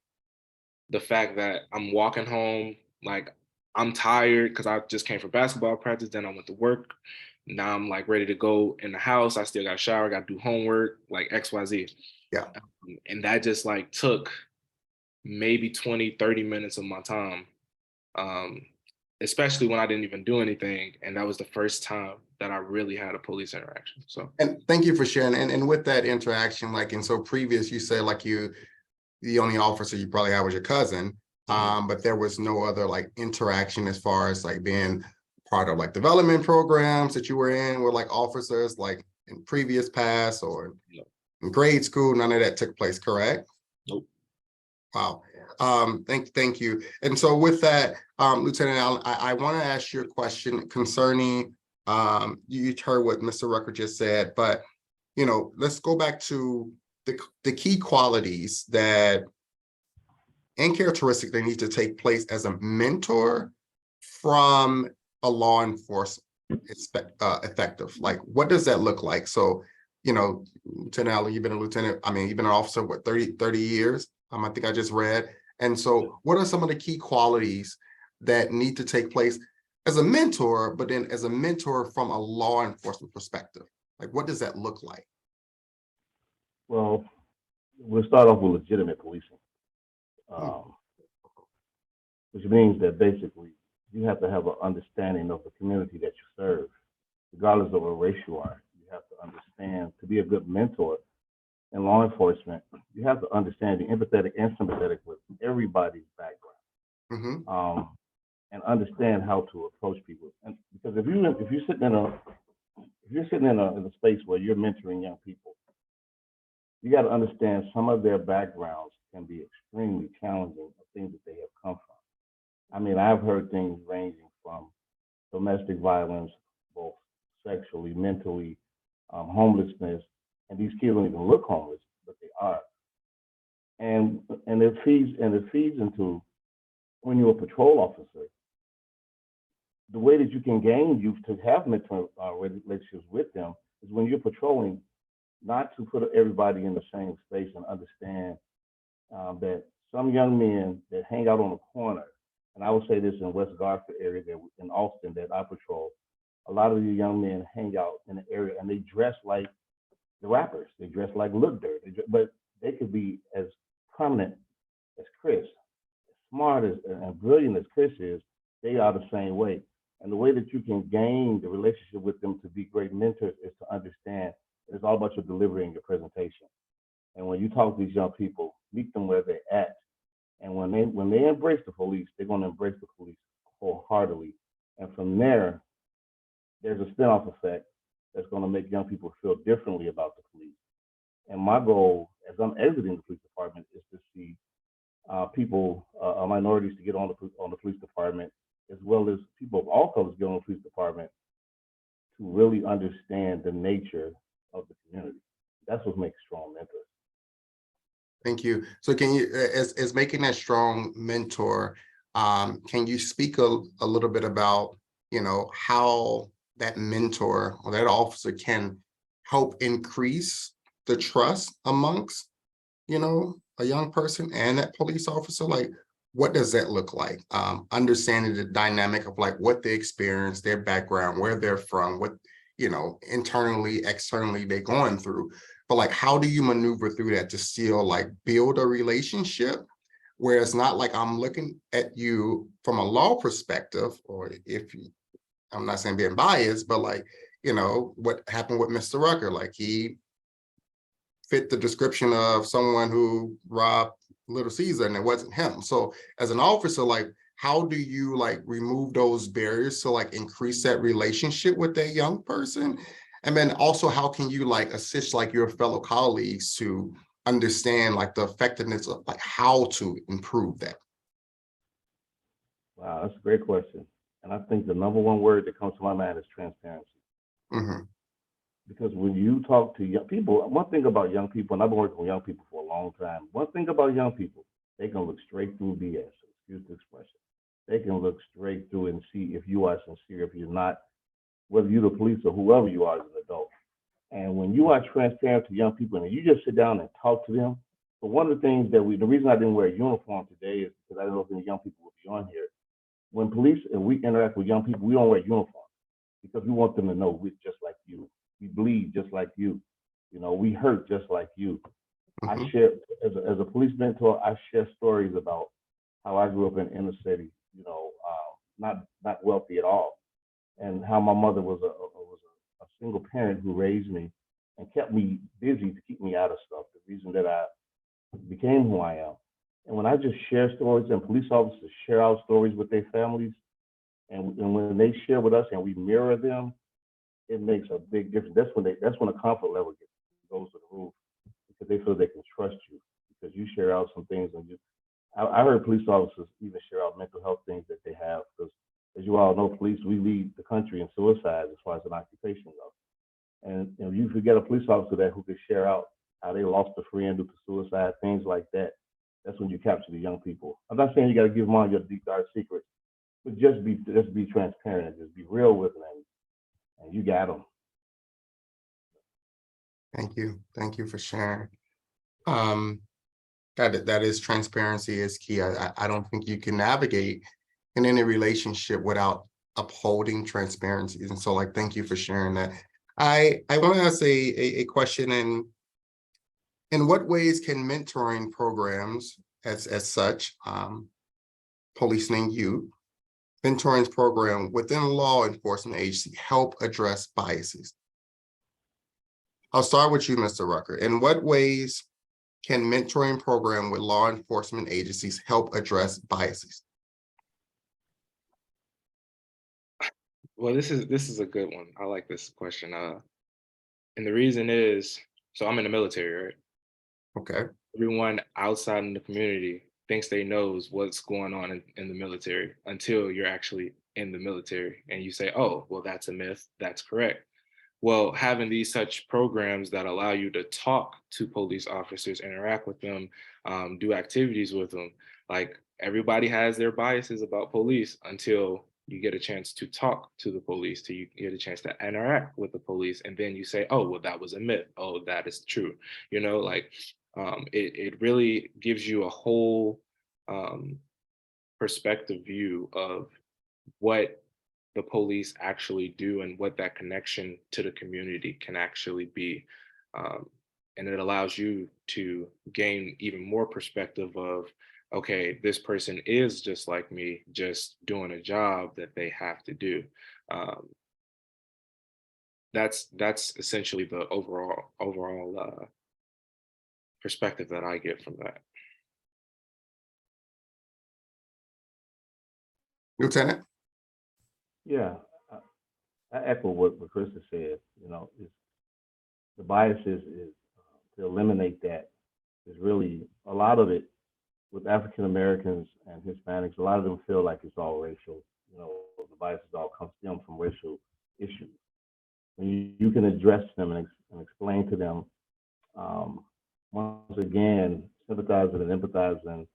C: the fact that I'm walking home, like, I'm tired because I just came from basketball practice, then I went to work. Now I'm like ready to go in the house. I still got to shower, got to do homework, like XYZ.
B: Yeah.
C: And that just like took maybe 20, 30 minutes of my time, especially when I didn't even do anything. And that was the first time that I really had a police interaction. So,
B: And thank you for sharing. And with that interaction, like, and so previous, you said like the only officer you probably had was your cousin, but there was no other like interaction as far as like being part of like development programs that you were in with like officers like in previous past or in grade school. None of that took place, correct?
C: Nope.
B: Wow. Thank you. And so with that, Lieutenant Allen, I want to ask you a question concerning, you heard what Mr. Rucker just said, but let's go back to the key qualities that and characteristics that need to take place as a mentor from a law enforcement effective. Like, what does that look like? So, Lieutenant Allen, you've been you've been an officer, what, 30 years? I think I just read. And so what are some of the key qualities that need to take place as a mentor, but then as a mentor from a law enforcement perspective? Like, what does that look like?
E: Well, we'll start off with legitimate policing, which means that basically you have to have an understanding of the community that you serve, regardless of what race you are. You have to understand, to be a good mentor in law enforcement, you have to understand, be empathetic and sympathetic with everybody's background, and understand how to approach people. And because if you're sitting in a space where you're mentoring young people, you got to understand some of their backgrounds can be extremely challenging of things that they have come from. I mean, I've heard things ranging from domestic violence, both sexually, mentally, homelessness, and these kids don't even look homeless, but they are. And it feeds into, when you're a patrol officer, the way that you can gain youth to have mentor relationships with them is when you're patrolling, not to put everybody in the same space, and understand that some young men that hang out on the corner, and I would say this in West Garfield area, in Austin that I patrol, a lot of the young men hang out in the area and they dress like the rappers. They dress like Lil Durk, but they could be as prominent as Chris, as smart as and brilliant as Chris is. They are the same way. And the way that you can gain the relationship with them to be great mentors is to understand it's all about your delivery and your presentation. And when you talk to these young people, meet them where they're at. And when they embrace the police, they're going to embrace the police wholeheartedly. And from there, there's a spin-off effect that's going to make young people feel differently about the police. And my goal, as I'm exiting the police department, is to see people, minorities, to get on the police department, as well as people of all colors get on the police department, to really understand the nature of the community. That's what makes strong mentors.
B: Thank you. So can you, as making that strong mentor, can you speak a little bit about, how that mentor or that officer can help increase the trust amongst, a young person and that police officer? Like, what does that look like? Understanding the dynamic of like what they experience, their background, where they're from, what, you know, internally, externally they're going through. But like, how do you maneuver through that to still like build a relationship where it's not like I'm looking at you from a law perspective, or if you, I'm not saying being biased, but like, you know, what happened with Mr. Rucker, like he fit the description of someone who robbed Little Caesar and it wasn't him. So as an officer, like, how do you like remove those barriers to like increase that relationship with that young person? And then also, how can you like assist like your fellow colleagues to understand like the effectiveness of like how to improve that?
E: Wow, that's a great question. And I think the number one word that comes to my mind is transparency.
B: Mm-hmm.
E: Because when you talk to young people, one thing about young people, and I've been working with young people for a long time, one thing about young people, they can look straight through BS, excuse the expression. They can look straight through and see if you are sincere, if you're not, whether you're the police or whoever you are as an adult. And when you are transparent to young people and you just sit down and talk to them, but one of the things that the reason I didn't wear a uniform today is because I don't know if any young people will be on here. When police and we interact with young people, we don't wear uniforms because we want them to know we're just like you. We bleed just like you. You know, we hurt just like you.
B: Mm-hmm.
E: I share, as a police mentor, I share stories about how I grew up in inner city, you know, not wealthy at all, and how my mother was a single parent who raised me and kept me busy to keep me out of stuff. The reason that I became who I am. And when I just share stories and police officers share our stories with their families, and when they share with us and we mirror them, it makes a big difference. That's when the comfort level goes to the roof because they feel they can trust you because you share out some things. And I heard police officers even share out mental health things that they have because, as you all know, police, we lead the country in suicide as far as an occupation goes. And if you could get a police officer that who could share out how they lost a friend due to suicide, things like that, that's when you capture the young people. I'm not saying you got to give them all your deep dark secrets, but just be transparent and just be real with them, and you got them.
B: Thank you. Thank you for sharing. That is, transparency is key. I don't think you can navigate in any relationship without upholding transparency. And so like, thank you for sharing that. I want to ask a question. In what ways can mentoring programs as such, policing youth, mentoring program within a law enforcement agency help address biases? I'll start with you, Mr. Rucker. In what ways can mentoring program with law enforcement agencies help address biases?
C: Well, this is a good one. I like this question. And the reason is, so I'm in the military, right?
B: Okay.
C: Everyone outside in the community thinks they knows what's going on in the military until you're actually in the military and you say, oh, well, that's a myth. That's correct. Well, having these such programs that allow you to talk to police officers, interact with them, do activities with them, like everybody has their biases about police until you get a chance to talk to the police, till you get a chance to interact with the police, and then you say, oh, well, that was a myth. Oh, that is true. You know, like it really gives you a whole perspective view of what the police actually do and what that connection to the community can actually be. And it allows you to gain even more perspective of, okay, this person is just like me, just doing a job that they have to do. That's essentially the overall perspective that I get from that.
B: Lieutenant?
E: Yeah, I echo what Krista said. You know, the biases is to eliminate that is really a lot of it with African Americans and Hispanics. A lot of them feel like it's all racial. You know, the biases all stem from racial issues. When you can address them and explain to them, once again, sympathizing and empathizing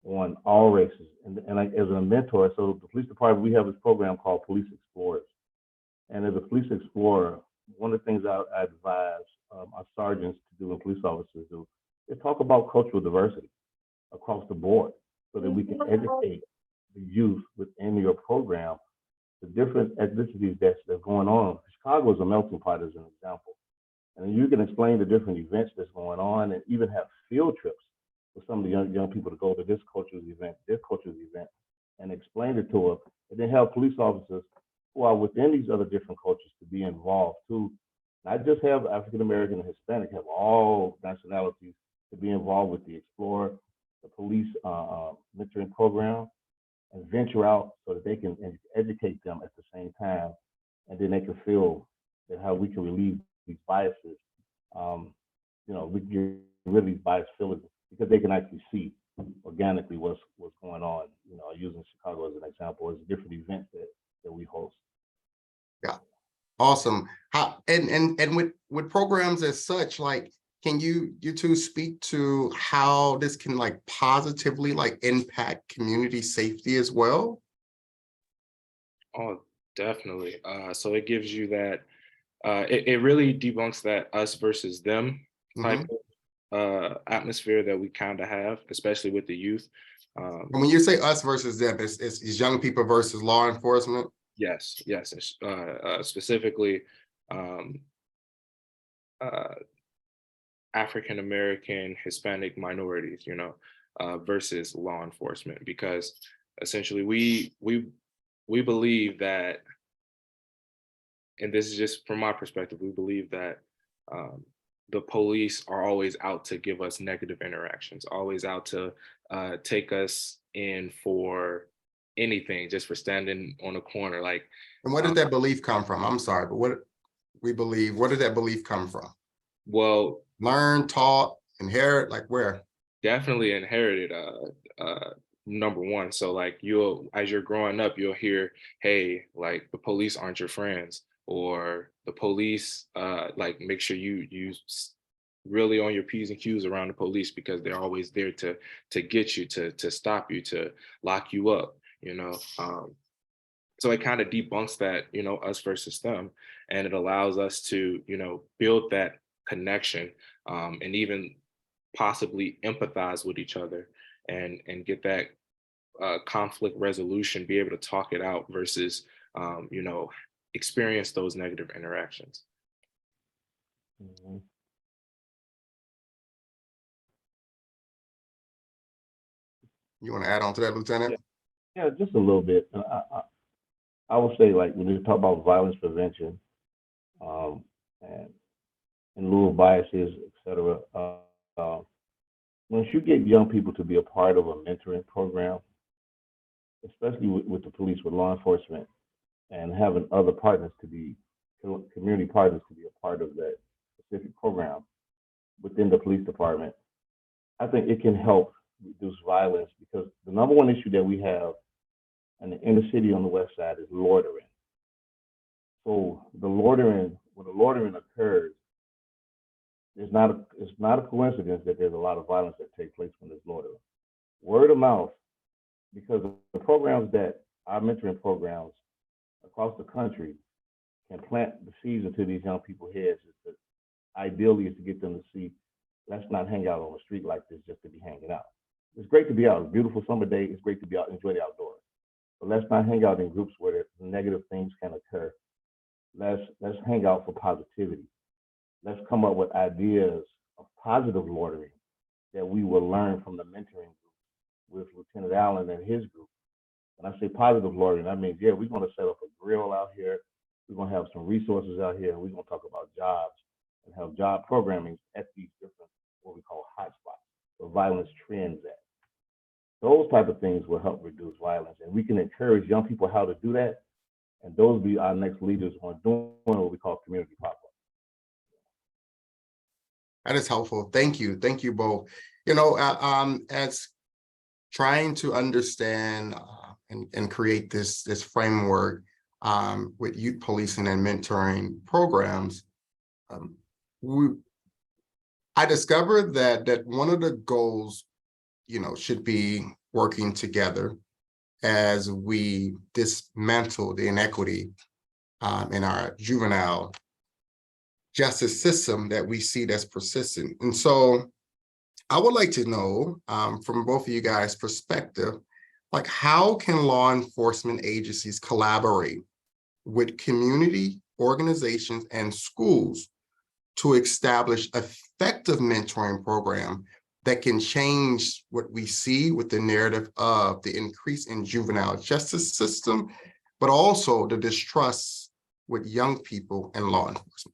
E: on all races. And like, as a mentor, so the police department, we have this program called Police Explorers. And as a police explorer, one of the things I advise our sergeants to do and police officers do is talk about cultural diversity across the board. so that we can educate the youth within your program the different ethnicities that's going on. Chicago is a melting pot as an example. And you can explain the different events that's going on and even have field trips for some of the young people to go to this cultural event, and explain it to them. And then have police officers who are within these other different cultures to be involved too. Not just have African American and Hispanic, have all nationalities to be involved with the Explorer, the police mentoring program, and venture out so that they can educate them at the same time. And then they can feel that how we can relieve these biases. We can get rid of these biased feelings because they can actually see organically what's going on. Using Chicago as an example, as different events that we host.
B: Yeah, awesome. How and with programs as such, like, can you two speak to how this can like positively like impact community safety as well?
C: Oh, definitely. So it gives you that, it really debunks that us versus them type of atmosphere that we kind of have, especially with the youth.
B: And when you say us versus them, it's young people versus law enforcement.
C: Yes, specifically African American, Hispanic minorities, versus law enforcement, because essentially we believe that, and this is just from my perspective, we believe that the police are always out to give us negative interactions, always out to take us in for anything, just for standing on a corner. Like,
B: And where did that belief come from? I'm sorry, but where did that belief come from?
C: Well,
B: Learn, taught, inherit, like where?
C: definitely inherited, number one. So like, as you're growing up, you'll hear, hey, like the police aren't your friends, or the police, like, make sure you really on your P's and Q's around the police, because they're always there to get you, to stop you, to lock you up, so it kind of debunks that, us versus them, and it allows us to, build that connection, and even possibly empathize with each other, and get that conflict resolution, be able to talk it out versus, experience those negative interactions.
E: Mhm.
B: You want to add on to that, Lieutenant?
E: Yeah, just a little bit. I would say, like, when you talk about violence prevention, and in lieu of biases, et cetera, once you get young people to be a part of a mentoring program, especially with the police, with law enforcement, and having other partners to be, community partners to be a part of that specific program within the police department, I think it can help reduce violence, because the number one issue that we have in the inner city on the west side is loitering. So when the loitering occurs, it's not a coincidence that there's a lot of violence that takes place when there's loitering. Word of mouth, because the programs that our mentoring programs across the country can plant the seeds into these young people's heads, ideally is to get them to see, let's not hang out on the street like this just to be hanging out. It's great to be out. It's a beautiful summer day. It's great to be out, enjoy the outdoors. But let's not hang out in groups where negative things can occur. Let's hang out for positivity. Let's come up with ideas of positive loitering that we will learn from the mentoring group with Lieutenant Allen and his group. When I say positive loitering, that means, yeah, we're going to set up a grill out here. We're going to have some resources out here, and we're going to talk about jobs and have job programming at these different, what we call hotspots, where violence trends at. Those type of things will help reduce violence, and we can encourage young people how to do that, and those will be our next leaders on doing what we call community pop-up.
B: That is helpful. Thank you both. As trying to understand and create this framework with youth policing and mentoring programs, I discovered that one of the goals, should be working together as we dismantle the inequity in our juvenile justice system that we see that's persistent. And so I would like to know from both of you guys' perspective, like how can law enforcement agencies collaborate with community organizations and schools to establish effective mentoring program that can change what we see with the narrative of the increase in juvenile justice system, but also the distrust with young people and law enforcement.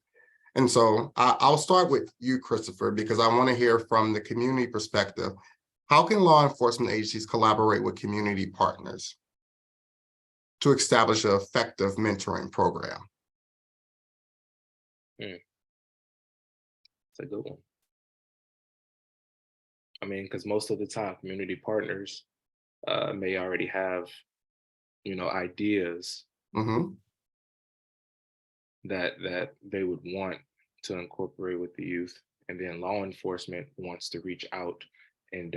B: And so I'll start with you, Christopher, because I want to hear from the community perspective. How can law enforcement agencies collaborate with community partners to establish an effective mentoring program?
C: It's a good one. I mean, because most of the time, community partners may already have, ideas
B: Mm-hmm.
C: that they would want to incorporate with the youth, and then law enforcement wants to reach out and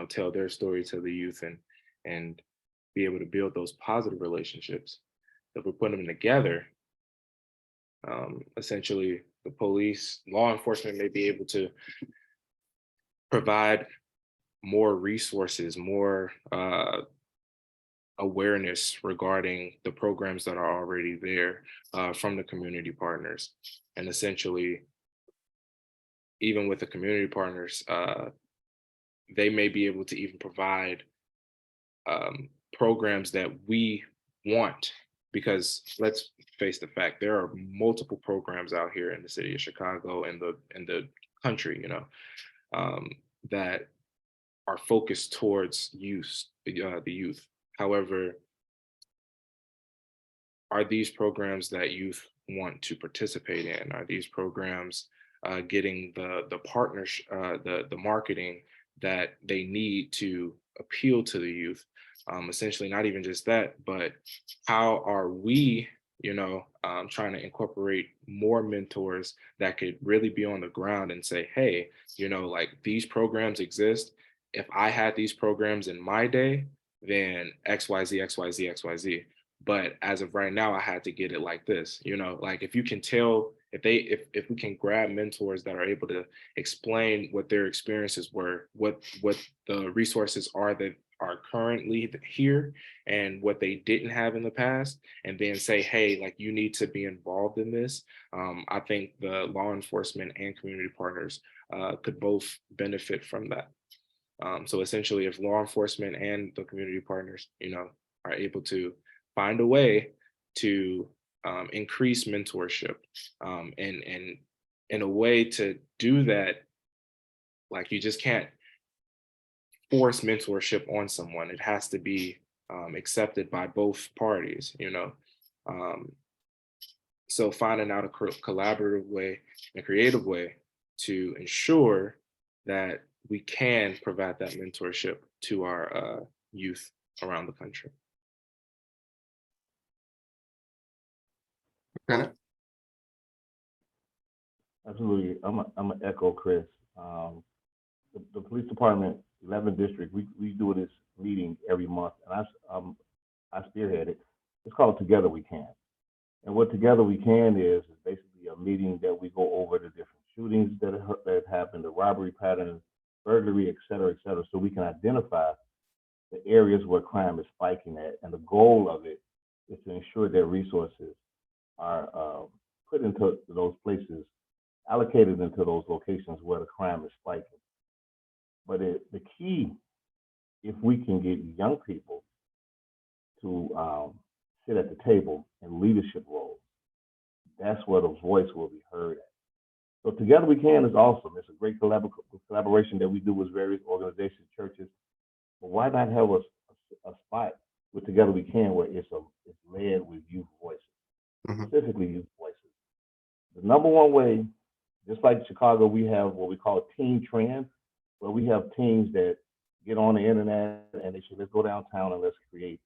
C: tell their story to the youth and be able to build those positive relationships. If we put them together, essentially the police, law enforcement may be able to provide more resources, more awareness regarding the programs that are already there from the community partners. And essentially, even with the community partners, they may be able to even provide programs that we want, because let's face the fact, there are multiple programs out here in the city of Chicago and the country, that are focused towards the youth. However, are these programs that youth want to participate in? Are these programs getting the partners, the marketing that they need to appeal to the youth? Essentially, not even just that, but how are we, trying to incorporate more mentors that could really be on the ground and say, hey, like these programs exist. If I had these programs in my day, then XYZ, XYZ, XYZ. But as of right now, I had to get it like this, like if you can tell, if we can grab mentors that are able to explain what their experiences were, what the resources are that are currently here and what they didn't have in the past, and then say, hey, like you need to be involved in this. I think the law enforcement and community partners could both benefit from that. So essentially, if law enforcement and the community partners, are able to find a way to increase mentorship, and in a way to do that, like you just can't force mentorship on someone. It has to be accepted by both parties, so finding out a collaborative way and creative way to ensure that we can provide that mentorship to our youth around the country.
B: Bennett?
E: Absolutely. I'm gonna echo Chris. The police department, 11th district, we do this meeting every month, and I spearhead it. It's called Together We Can. And what Together We Can is basically a meeting that we go over the different shootings that have happened, the robbery patterns, burglary, et cetera, so we can identify the areas where crime is spiking at. And the goal of it is to ensure that resources are put into those places, allocated into those locations where the crime is spiking. But the key, if we can get young people to sit at the table in leadership roles, that's where the voice will be heard at. So Together We Can is awesome. It's a great collaboration that we do with various organizations, churches. But why not have a spot with Together We Can where it's led with youth voices, specifically youth voices? The number one way, just like Chicago, we have what we call teen trends, where we have teens that get on the internet and they say, let's go downtown and let's create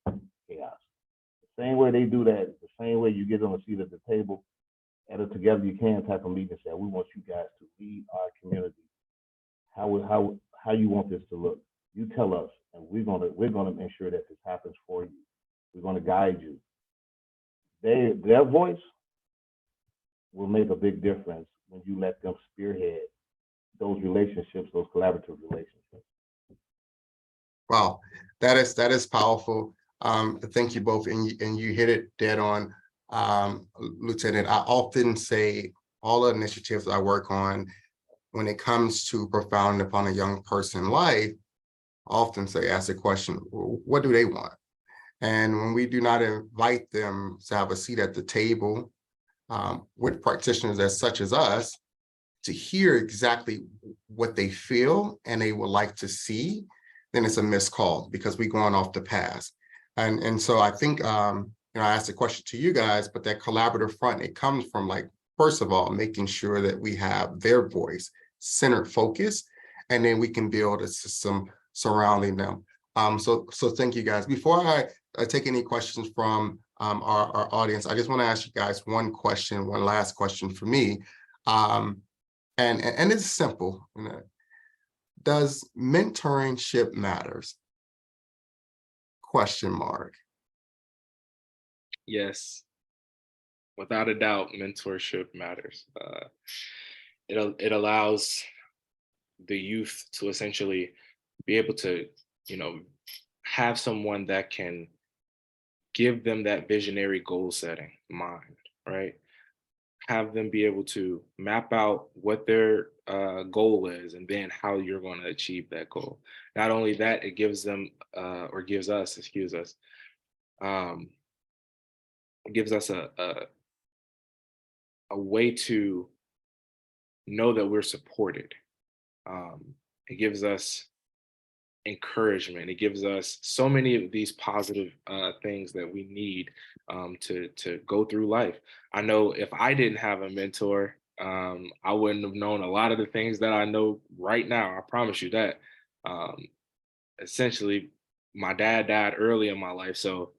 E: chaos. The same way they do that, the same way you get on a seat at the table at a Together You Can type of meeting and say, we want you guys to lead our community. How you want this to look? You tell us, and we're gonna make sure that this happens for you. We're gonna guide you. Their voice will make a big difference when you let them spearhead those relationships, those collaborative relationships.
B: Wow, that is powerful. Thank you both, and you hit it dead on, Lieutenant. I often say all the initiatives I work on, when it comes to profound upon a young person's life, I often say, ask the question, what do they want? And when we do not invite them to have a seat at the table with practitioners as such as us, to hear exactly what they feel and they would like to see, then it's a missed call because we're going off the path. And so I think, I asked the question to you guys, but that collaborative front, it comes from, like, first of all, making sure that we have their voice centered focus, and then we can build a system surrounding them. So thank you guys. Before I take any questions from our audience, I just want to ask you guys one last question for me. And it's simple. Does mentorship matters? Question mark.
C: Yes, without a doubt, mentorship matters. It allows the youth to essentially be able to, have someone that can give them that visionary goal setting mind, right? Have them be able to map out what their goal is and then how you're going to achieve that goal. Not only that, it gives them or gives us, it gives us a way to know that we're supported. It gives us encouragement. It gives us so many of these positive things that we need to go through life. I know if I didn't have a mentor, I wouldn't have known a lot of the things that I know right now. I promise you that. Essentially, my dad died early in my life, so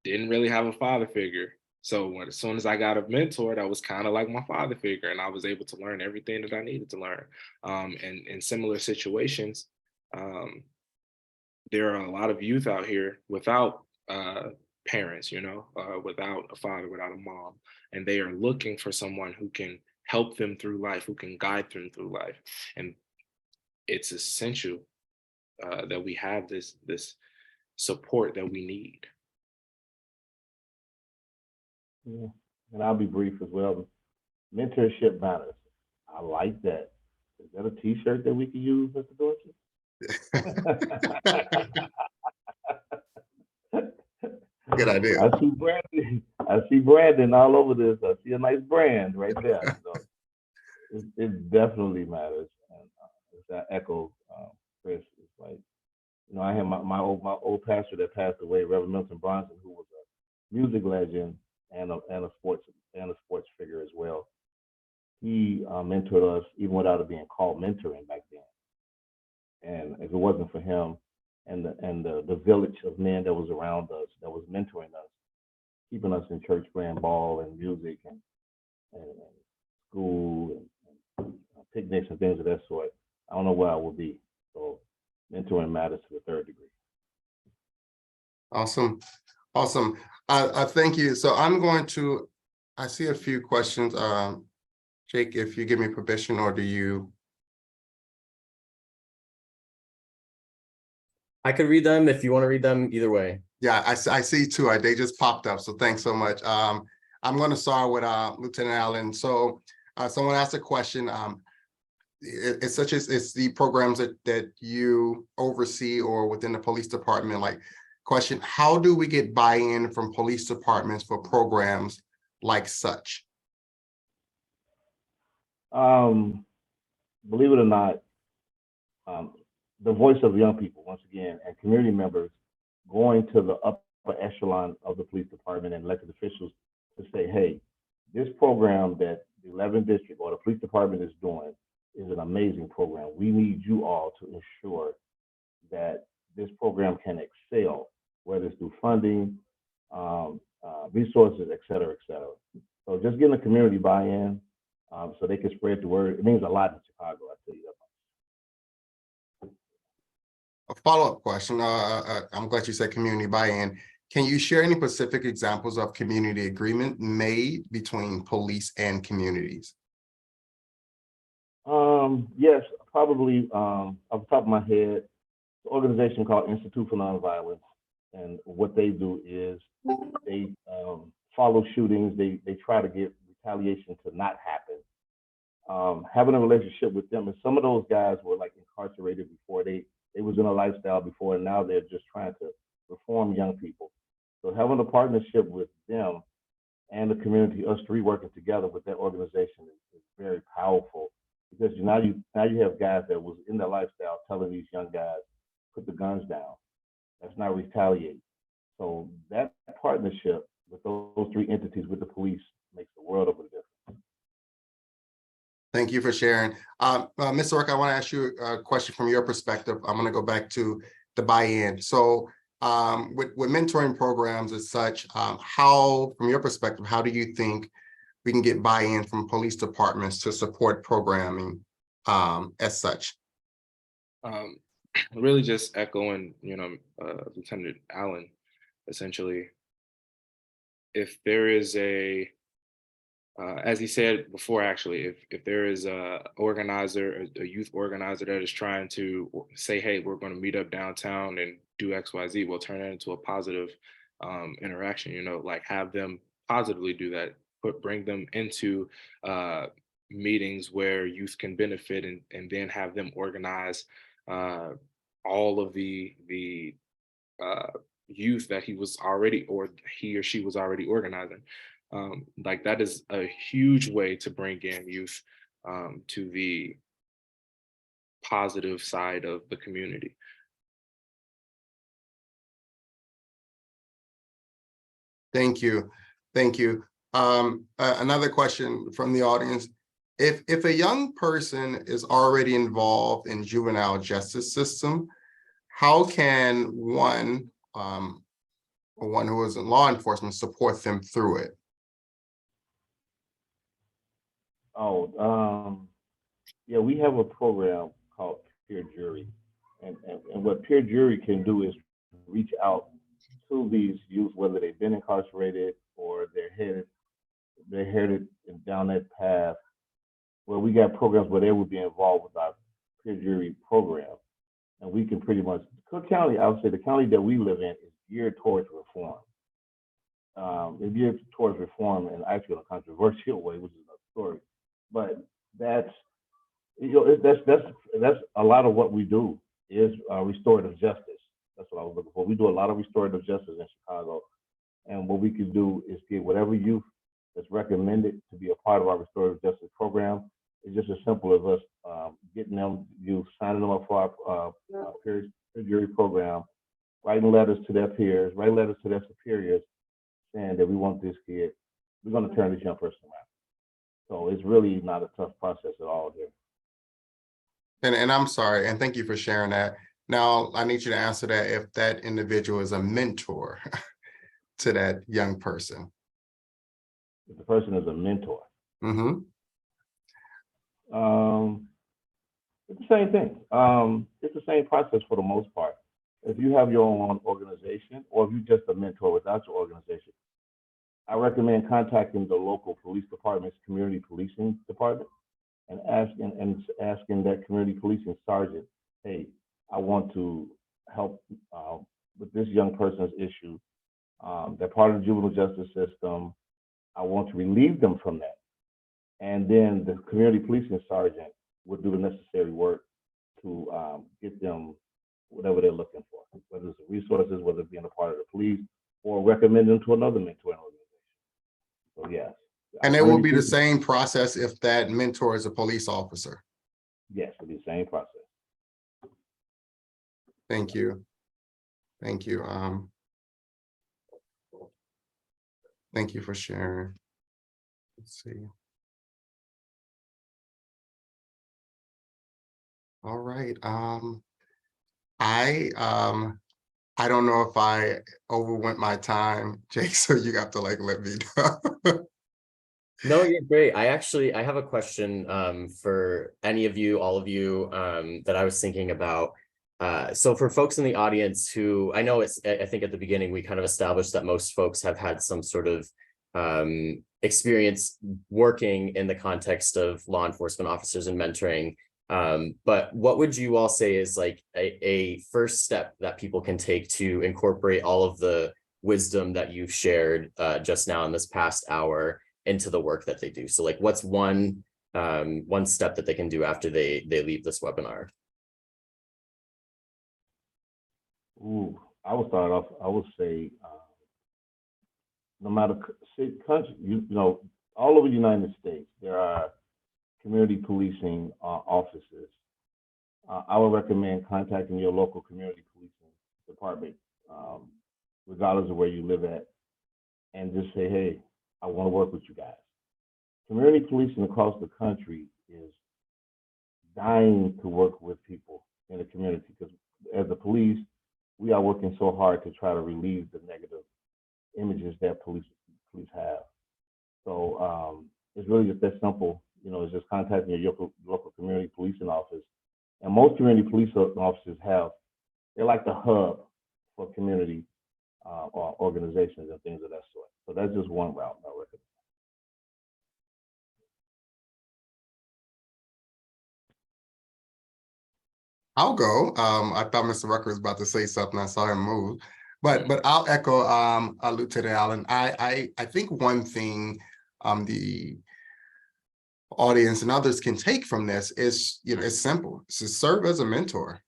C: didn't really have a father figure. So as soon as I got a mentor, that was kind of like my father figure, and I was able to learn everything that I needed to learn. And in similar situations, there are a lot of youth out here without parents, without a father, without a mom, and they are looking for someone who can help them through life, who can guide them through life. And it's essential that we have this support that we need.
E: Yeah, and I'll be brief as well. Mentorship matters. I like that. Is that a T-shirt that we can use, Mr. Dorsey?
B: Good idea.
E: I see Brandon all over this. I see a nice brand right there. So it definitely matters. And as I echo Chris, it's like, I had my old pastor that passed away, Reverend Milton Bronson, who was a music legend and a sports figure as well. He mentored us even without it being called mentoring back then. And if it wasn't for him and the village of men that was around us, that was mentoring us, keeping us in church playing ball and music and school and picnics and things of that sort, I don't know where I would be. So mentoring matters to the third degree.
B: Awesome. I thank you. So I see a few questions. Jake, if you give me permission, or do you?
A: I could read them if you want to read them, either way.
B: Yeah, I see two. They just popped up. So thanks so much. I'm going to start with Lieutenant Allen. So someone asked a question. It's the programs that you oversee or within the police department. Like, question: how do we get buy-in from police departments for programs like such?
E: Believe it or not, the voice of young people, once again, and community members going to the upper echelon of the police department and elected officials to say, hey, this program that the 11th district or the police department is doing is an amazing program. We need you all to ensure that this program can excel, whether it's through funding, resources, et cetera, et cetera. So just getting the community buy-in so they can spread the word. It means a lot in Chicago, I tell you that.
B: A follow-up question. I'm glad you said community buy-in. Can you share any specific examples of community agreement made between police and communities?
E: Yes, probably off the top of my head, the organization called Institute for Nonviolence, and what they do is they follow shootings. They try to get retaliation to not happen. Having a relationship with them, and some of those guys were like incarcerated before they was in a lifestyle before, and now they're just trying to reform young people. So having a partnership with them and the community, us three working together with that organization is very powerful, because now you have guys that was in their lifestyle telling these young guys, put the guns down. That's not retaliate. So that partnership with those three entities with the police makes the world of a difference.
B: Thank you for sharing. Ms. Ork, I want to ask you a question from your perspective. I'm going to go back to the buy-in. So with mentoring programs as such, how, from your perspective, how do you think we can get buy-in from police departments to support programming as such?
C: Really just echoing, Lieutenant Allen, essentially. If there is a, as he said before, actually, if there is a organizer, a youth organizer that is trying to say, hey, we're going to meet up downtown and do XYZ, we'll turn it into a positive interaction, like have them positively do that, bring them into meetings where youth can benefit, and then have them organize all of the youth that he was already, or he or she was already organizing. Like that is a huge way to bring in youth to the positive side of the community.
B: Thank you. Thank you. Another question from the audience. If a young person is already involved in juvenile justice system, how can one who is in law enforcement support them through it?
E: Yeah, we have a program called Peer Jury, and what Peer Jury can do is reach out to these youth, whether they've been incarcerated or they're headed down that path, where we got programs where they would be involved with our Peer Jury program, and we can pretty much, Cook County, I would say the county that we live in is geared towards reform. It's geared towards reform, and actually in a controversial way, which is another story. But that's that's a lot of what we do is restorative justice. That's what I was looking for. We do a lot of restorative justice in Chicago, and what we can do is get whatever youth that's recommended to be a part of our restorative justice program. It's just as simple as us getting them, signing them up for our peer jury program, writing letters to their peers, writing letters to their superiors, saying that we want this kid, we're going to turn this young person around. So it's really not a tough process at all here.
B: And I'm sorry, and thank you for sharing that. Now, I need you to answer that if that individual is a mentor to that young person.
E: If the person is a mentor.
B: Mm-hmm.
E: It's the same thing. It's the same process for the most part. If you have your own organization, or if you're just a mentor without your organization, I recommend contacting the local police department's community policing department and asking that community policing sergeant, hey, I want to help with this young person's issue. They're part of the juvenile justice system. I want to relieve them from that. And then the community policing sergeant would do the necessary work to get them whatever they're looking for, whether it's resources, whether it's being a part of the police, or recommend them to another mentoring organization. So yes.
B: And it will be the same process if that mentor is a police officer.
E: Yes, it'll be the same process.
B: Thank you. Thank you. Thank you for sharing. Let's see. All right. I don't know if I overwent my time, Jake, so you got to like let me know.
A: No, you're great. I have a question for any of you, all of you, that I was thinking about. So for folks in the audience who, I know I think at the beginning we kind of established that most folks have had some sort of experience working in the context of law enforcement officers and mentoring. But what would you all say is like a first step that people can take to incorporate all of the wisdom that you've shared just now in this past hour into the work that they do? So like what's one step that they can do after they leave this webinar?
E: Ooh, I would start off, I would say, no matter country, you know, all over the United States, there are community policing offices. I would recommend contacting your local community policing department, regardless of where you live at, and just say, hey, I want to work with you guys. Community policing across the country is dying to work with people in the community because as the police, we are working so hard to try to relieve the negative images that police have. So it's really just that simple. You know, it's just contacting your local community policing office. And most community police offices they're like the hub for community or organizations and things of that sort. So that's just one route I recommend.
B: I'll go. I thought Mr. Rucker was about to say something. I saw him move, but I'll echo Lieutenant Allen. I think one thing the audience and others can take from this is, you know, it's simple. It's to serve as a mentor.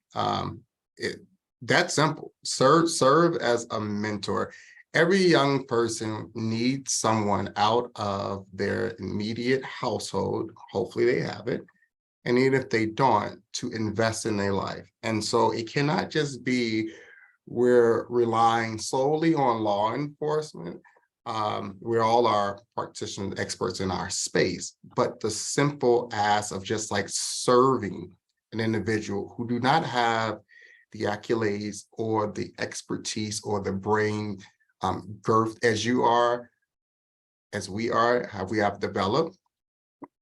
B: That's simple. Serve as a mentor. Every young person needs someone out of their immediate household. Hopefully they have it. And even if they don't, to invest in their life. And so it cannot just be we're relying solely on law enforcement. We all are practitioners, experts in our space, but the simple ask of just like serving an individual who do not have the accolades or the expertise or the brain girth as you are, as we are, we have developed,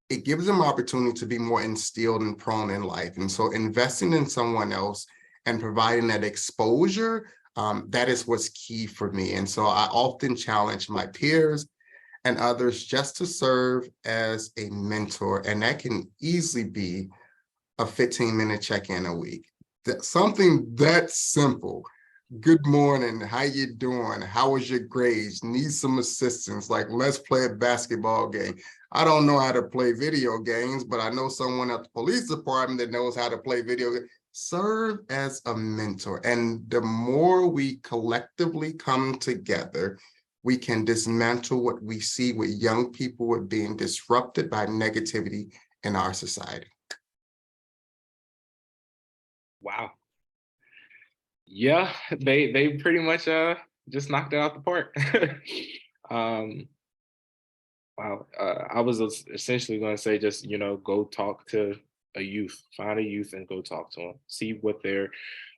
B: it gives them opportunity to be more instilled and prone in life. And so investing in someone else and providing that exposure, that is what's key for me. And so I often challenge my peers and others just to serve as a mentor. And that can easily be a 15-minute check-in a week. Something that simple. Good morning, how you doing? How was your grades? Need some assistance? Like, let's play a basketball game. I don't know how to play video games, but I know someone at the police department that knows how to play video games. Serve as a mentor. And the more we collectively come together, we can dismantle what we see with young people with being disrupted by negativity in our society.
C: Wow. Yeah, they pretty much just knocked it out the park. Wow. I was essentially going to say just, you know, go talk to a youth, find a youth and go talk to them, see what they're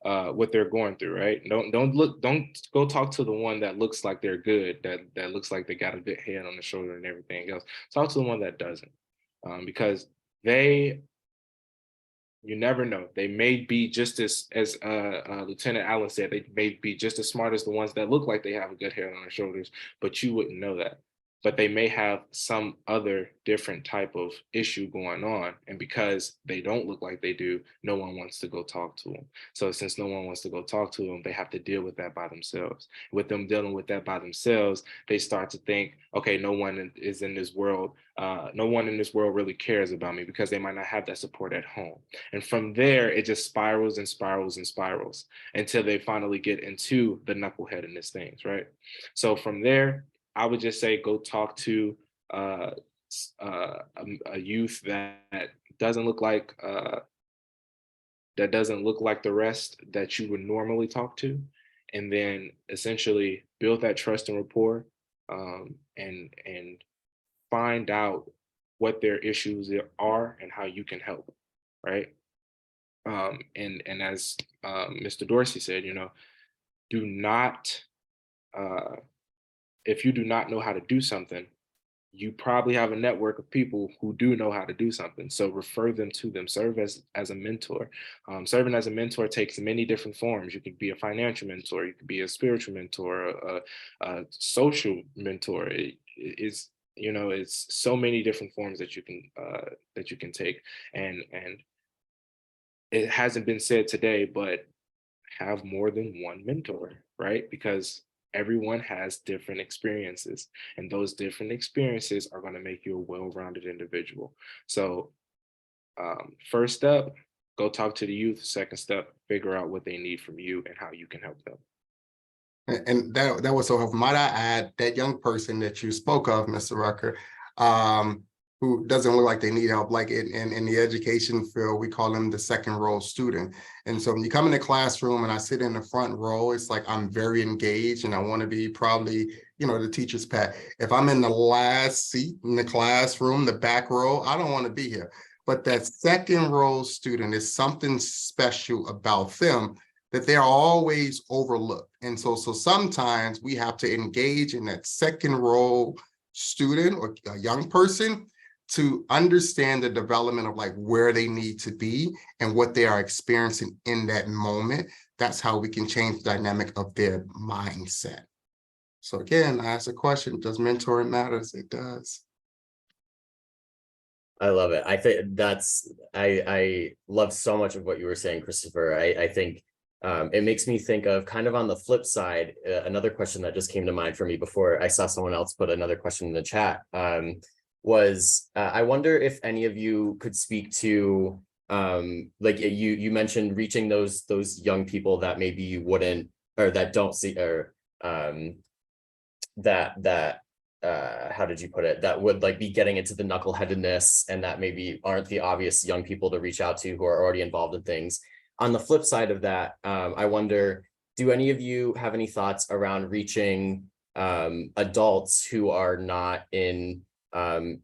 C: going through, right? Don't go talk to the one that looks like they're good, that looks like they got a good head on the shoulder and everything else. Talk to the one that doesn't, because you never know. They may be just as Lieutenant Allen said, they may be just as smart as the ones that look like they have a good head on their shoulders, but you wouldn't know that. But they may have some other different type of issue going on. And because they don't look like they do, no one wants to go talk to them. So since no one wants to go talk to them, they have to deal with that by themselves. With them dealing with that by themselves, they start to think, okay, no one is in this world. No one in this world really cares about me because they might not have that support at home. And from there, it just spirals and spirals and spirals until they finally get into the knuckleheadedness things, right? So from there, I would just say go talk to a youth that doesn't look like the rest that you would normally talk to, and then essentially build that trust and rapport, and find out what their issues are and how you can help, right? And as Mr. Dorsey said, you know, do not if you do not know how to do something, you probably have a network of people who do know how to do something. So refer them to them. Serve as a mentor. Serving as a mentor takes many different forms. You could be a financial mentor. You could be a spiritual mentor, a social mentor. It's, you know, it's so many different forms that you can take. And it hasn't been said today, but have more than one mentor, right? Because everyone has different experiences, and those different experiences are going to make you a well-rounded individual. So first step, go talk to the youth. Second step, figure out what they need from you and how you can help them.
B: And that was so helpful. Might I add that young person that you spoke of, Mr. Rucker, who doesn't look like they need help, like in the education field, we call them the second row student. And so when you come in the classroom and I sit in the front row, it's like I'm very engaged and I want to be probably, the teacher's pet. If I'm in the last seat in the classroom, the back row, I don't want to be here. But that second row student is something special about them that they're always overlooked. And so sometimes we have to engage in that second row student or a young person to understand the development of like where they need to be and what they are experiencing in that moment. That's how we can change the dynamic of their mindset. So again, I ask a question, does mentoring matters? It does.
A: I love it. I think I love so much of what you were saying, Christopher. I think it makes me think of kind of on the flip side, another question that just came to mind for me before I saw someone else put another question in the chat, was I wonder if any of you could speak to, like you mentioned reaching those young people that maybe you wouldn't, or that don't see, or how did you put it, that would like be getting into the knuckleheadedness and that maybe aren't the obvious young people to reach out to who are already involved in things. On the flip side of that, I wonder, do any of you have any thoughts around reaching adults who are not in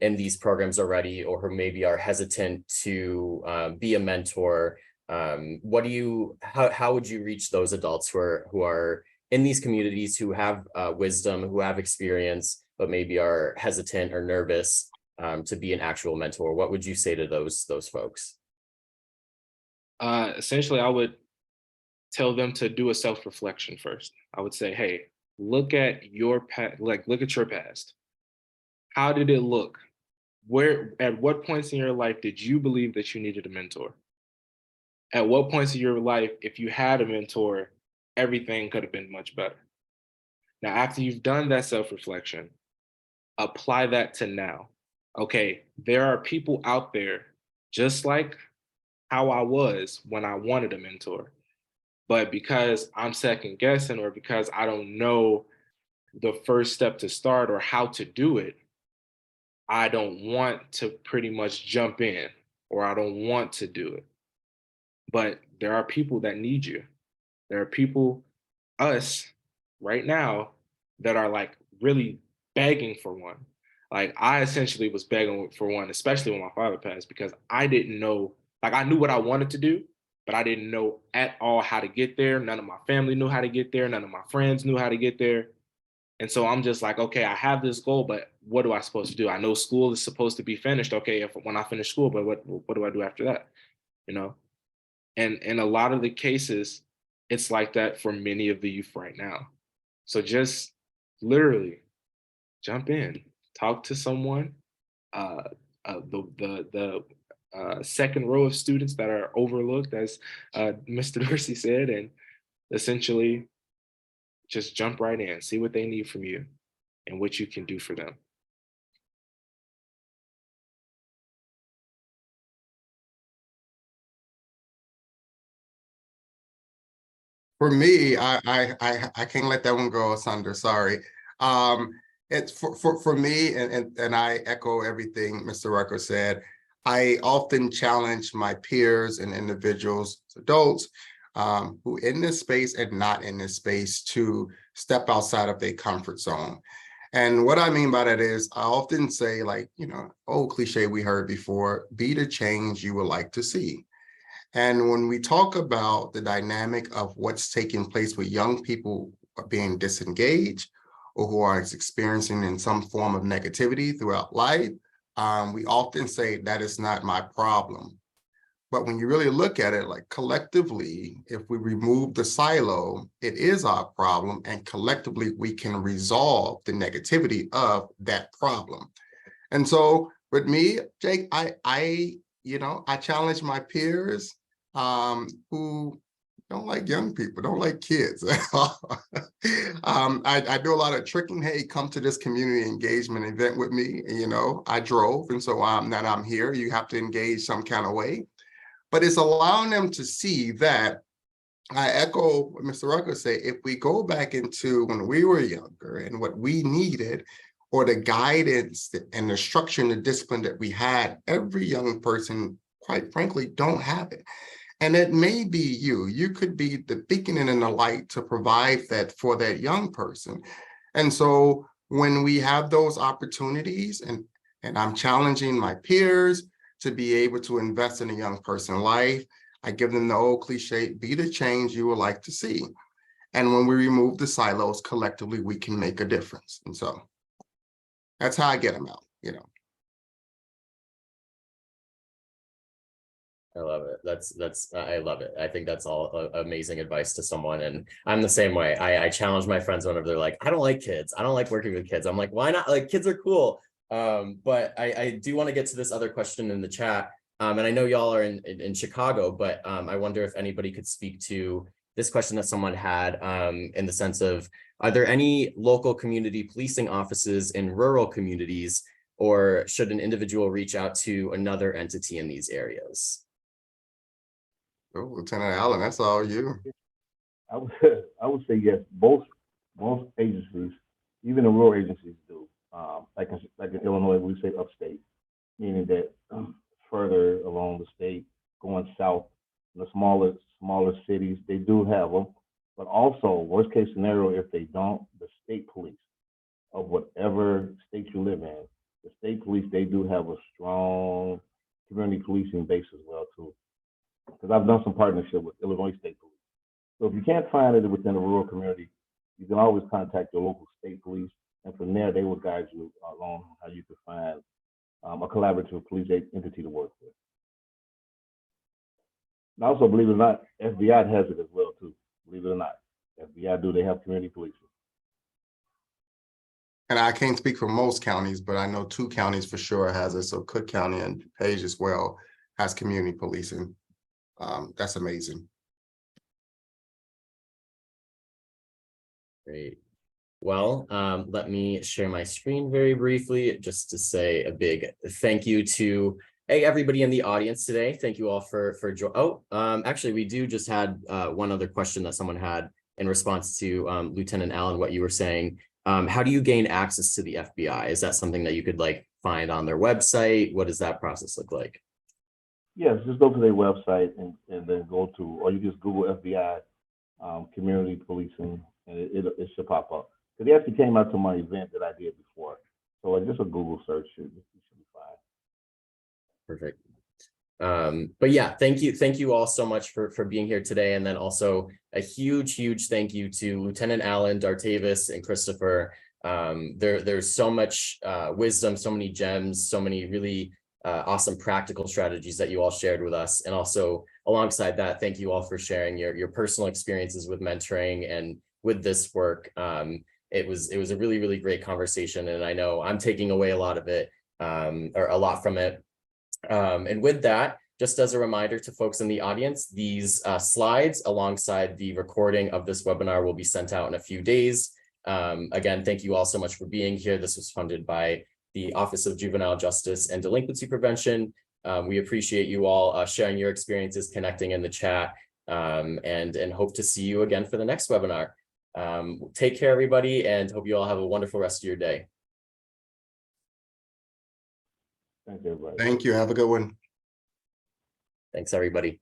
A: these programs already, or who maybe are hesitant to be a mentor? How would you reach those adults who are in these communities, who have wisdom, who have experience, but maybe are hesitant or nervous to be an actual mentor? What would you say to those folks?
C: Essentially, I would tell them to do a self-reflection first. I would say, hey, look at your past, look at your past. How did it look? At what points in your life did you believe that you needed a mentor? At what points in your life, if you had a mentor, everything could have been much better? Now, after you've done that self-reflection, apply that to now. Okay, there are people out there just like how I was when I wanted a mentor. But because I'm second guessing, or because I don't know the first step to start or how to do it, I don't want to pretty much jump in, or I don't want to do it. But there are people that need you. There are people, us right now, that are like really begging for one. Like I essentially was begging for one, especially when my father passed, because I didn't know, like I knew what I wanted to do, but I didn't know at all how to get there. None of my family knew how to get there. None of my friends knew how to get there. And so I'm just like, okay, I have this goal, but what am I supposed to do? I know school is supposed to be finished. Okay, when I finish school, but what do I do after that? And in a lot of the cases, it's like that for many of the youth right now. So just literally jump in, talk to someone. The second row of students that are overlooked, as Mr. Dorsey said, and essentially just jump right in, see what they need from you and what you can do for them.
B: For me, I can't let that one go asunder. Sorry. It's for me, and I echo everything Mr. Rucker said. I often challenge my peers and individuals, adults, who in this space and not in this space, to step outside of their comfort zone. And what I mean by that is I often say, like, old cliche we heard before, be the change you would like to see. And when we talk about the dynamic of what's taking place with young people being disengaged, or who are experiencing in some form of negativity throughout life, we often say that is not my problem. But when you really look at it, like collectively, if we remove the silo, it is our problem, and collectively we can resolve the negativity of that problem. And so with me, Jake, I challenge my peers. who don't like young people, don't like kids. I do a lot of tricking. Hey, come to this community engagement event with me. You know, I drove, and so now I'm here. You have to engage some kind of way. But it's allowing them to see that I echo what Mr. Rucker say, if we go back into when we were younger and what we needed, or the guidance and the structure and the discipline that we had, every young person, quite frankly, don't have it. And it may be you. You could be the beacon and the light to provide that for that young person. And so when we have those opportunities, and I'm challenging my peers to be able to invest in a young person's life, I give them the old cliche, be the change you would like to see. And when we remove the silos collectively, we can make a difference. And so that's how I get them out, you know.
A: I love it. I love it. I think that's all amazing advice to someone. And I'm the same way. I challenge my friends whenever they're like, I don't like kids. I don't like working with kids. I'm like, why not? Like, kids are cool. But I do want to get to this other question in the chat. And I know y'all are in Chicago, but I wonder if anybody could speak to this question that someone had in the sense of, are there any local community policing offices in rural communities, or should an individual reach out to another entity in these areas?
B: Oh, Lieutenant Allen, that's all you.
E: I would say yes. Most agencies, even the rural agencies, do. Like in Illinois, we say upstate, meaning that further along the state, going south, in the smaller cities, they do have them. But also, worst case scenario, if they don't, the state police of whatever state you live in, the state police, they do have a strong community policing base as well too. Because I've done some partnership with Illinois State Police. So if you can't find it within a rural community, you can always contact your local state police, and from there they will guide you along how you can find a collaborative police entity to work with. And also, believe it or not, FBI has it as well too. Believe it or not, FBI they have community policing.
B: And I can't speak for most counties, but I know 2 counties for sure has it. So Cook County and DuPage as well has community policing. That's amazing.
A: Great. Well, let me share my screen very briefly just to say a big thank you to everybody in the audience today. Thank you all for actually, we do just had one other question that someone had in response to Lieutenant Allen, what you were saying. How do you gain access to the FBI? Is that something that you could like find on their website? What does that process look like?
E: Yes, just go to their website and then go to, or you just Google FBI community policing, and it should pop up. Because they actually came out to my event that I did before. So like just a Google search should be fine.
A: Perfect. But yeah, thank you all so much for being here today. And then also a huge thank you to Lieutenant Allen, Dartavis, and Christopher. There's so much wisdom, so many gems, so many really awesome practical strategies that you all shared with us. And also alongside that, thank you all for sharing your personal experiences with mentoring and with this work. It was a really great conversation, and I know I'm taking away a lot of it, or a lot from it. And with that, just as a reminder to folks in the audience, these slides alongside the recording of this webinar will be sent out in a few days. Again, thank you all so much for being here. This was funded by the Office of Juvenile Justice and Delinquency Prevention. We appreciate you all sharing your experiences, connecting in the chat, and hope to see you again for the next webinar. Take care, everybody, and hope you all have a wonderful rest of your day.
E: Thanks, everybody.
B: Thank you. Have a good one.
A: Thanks, everybody.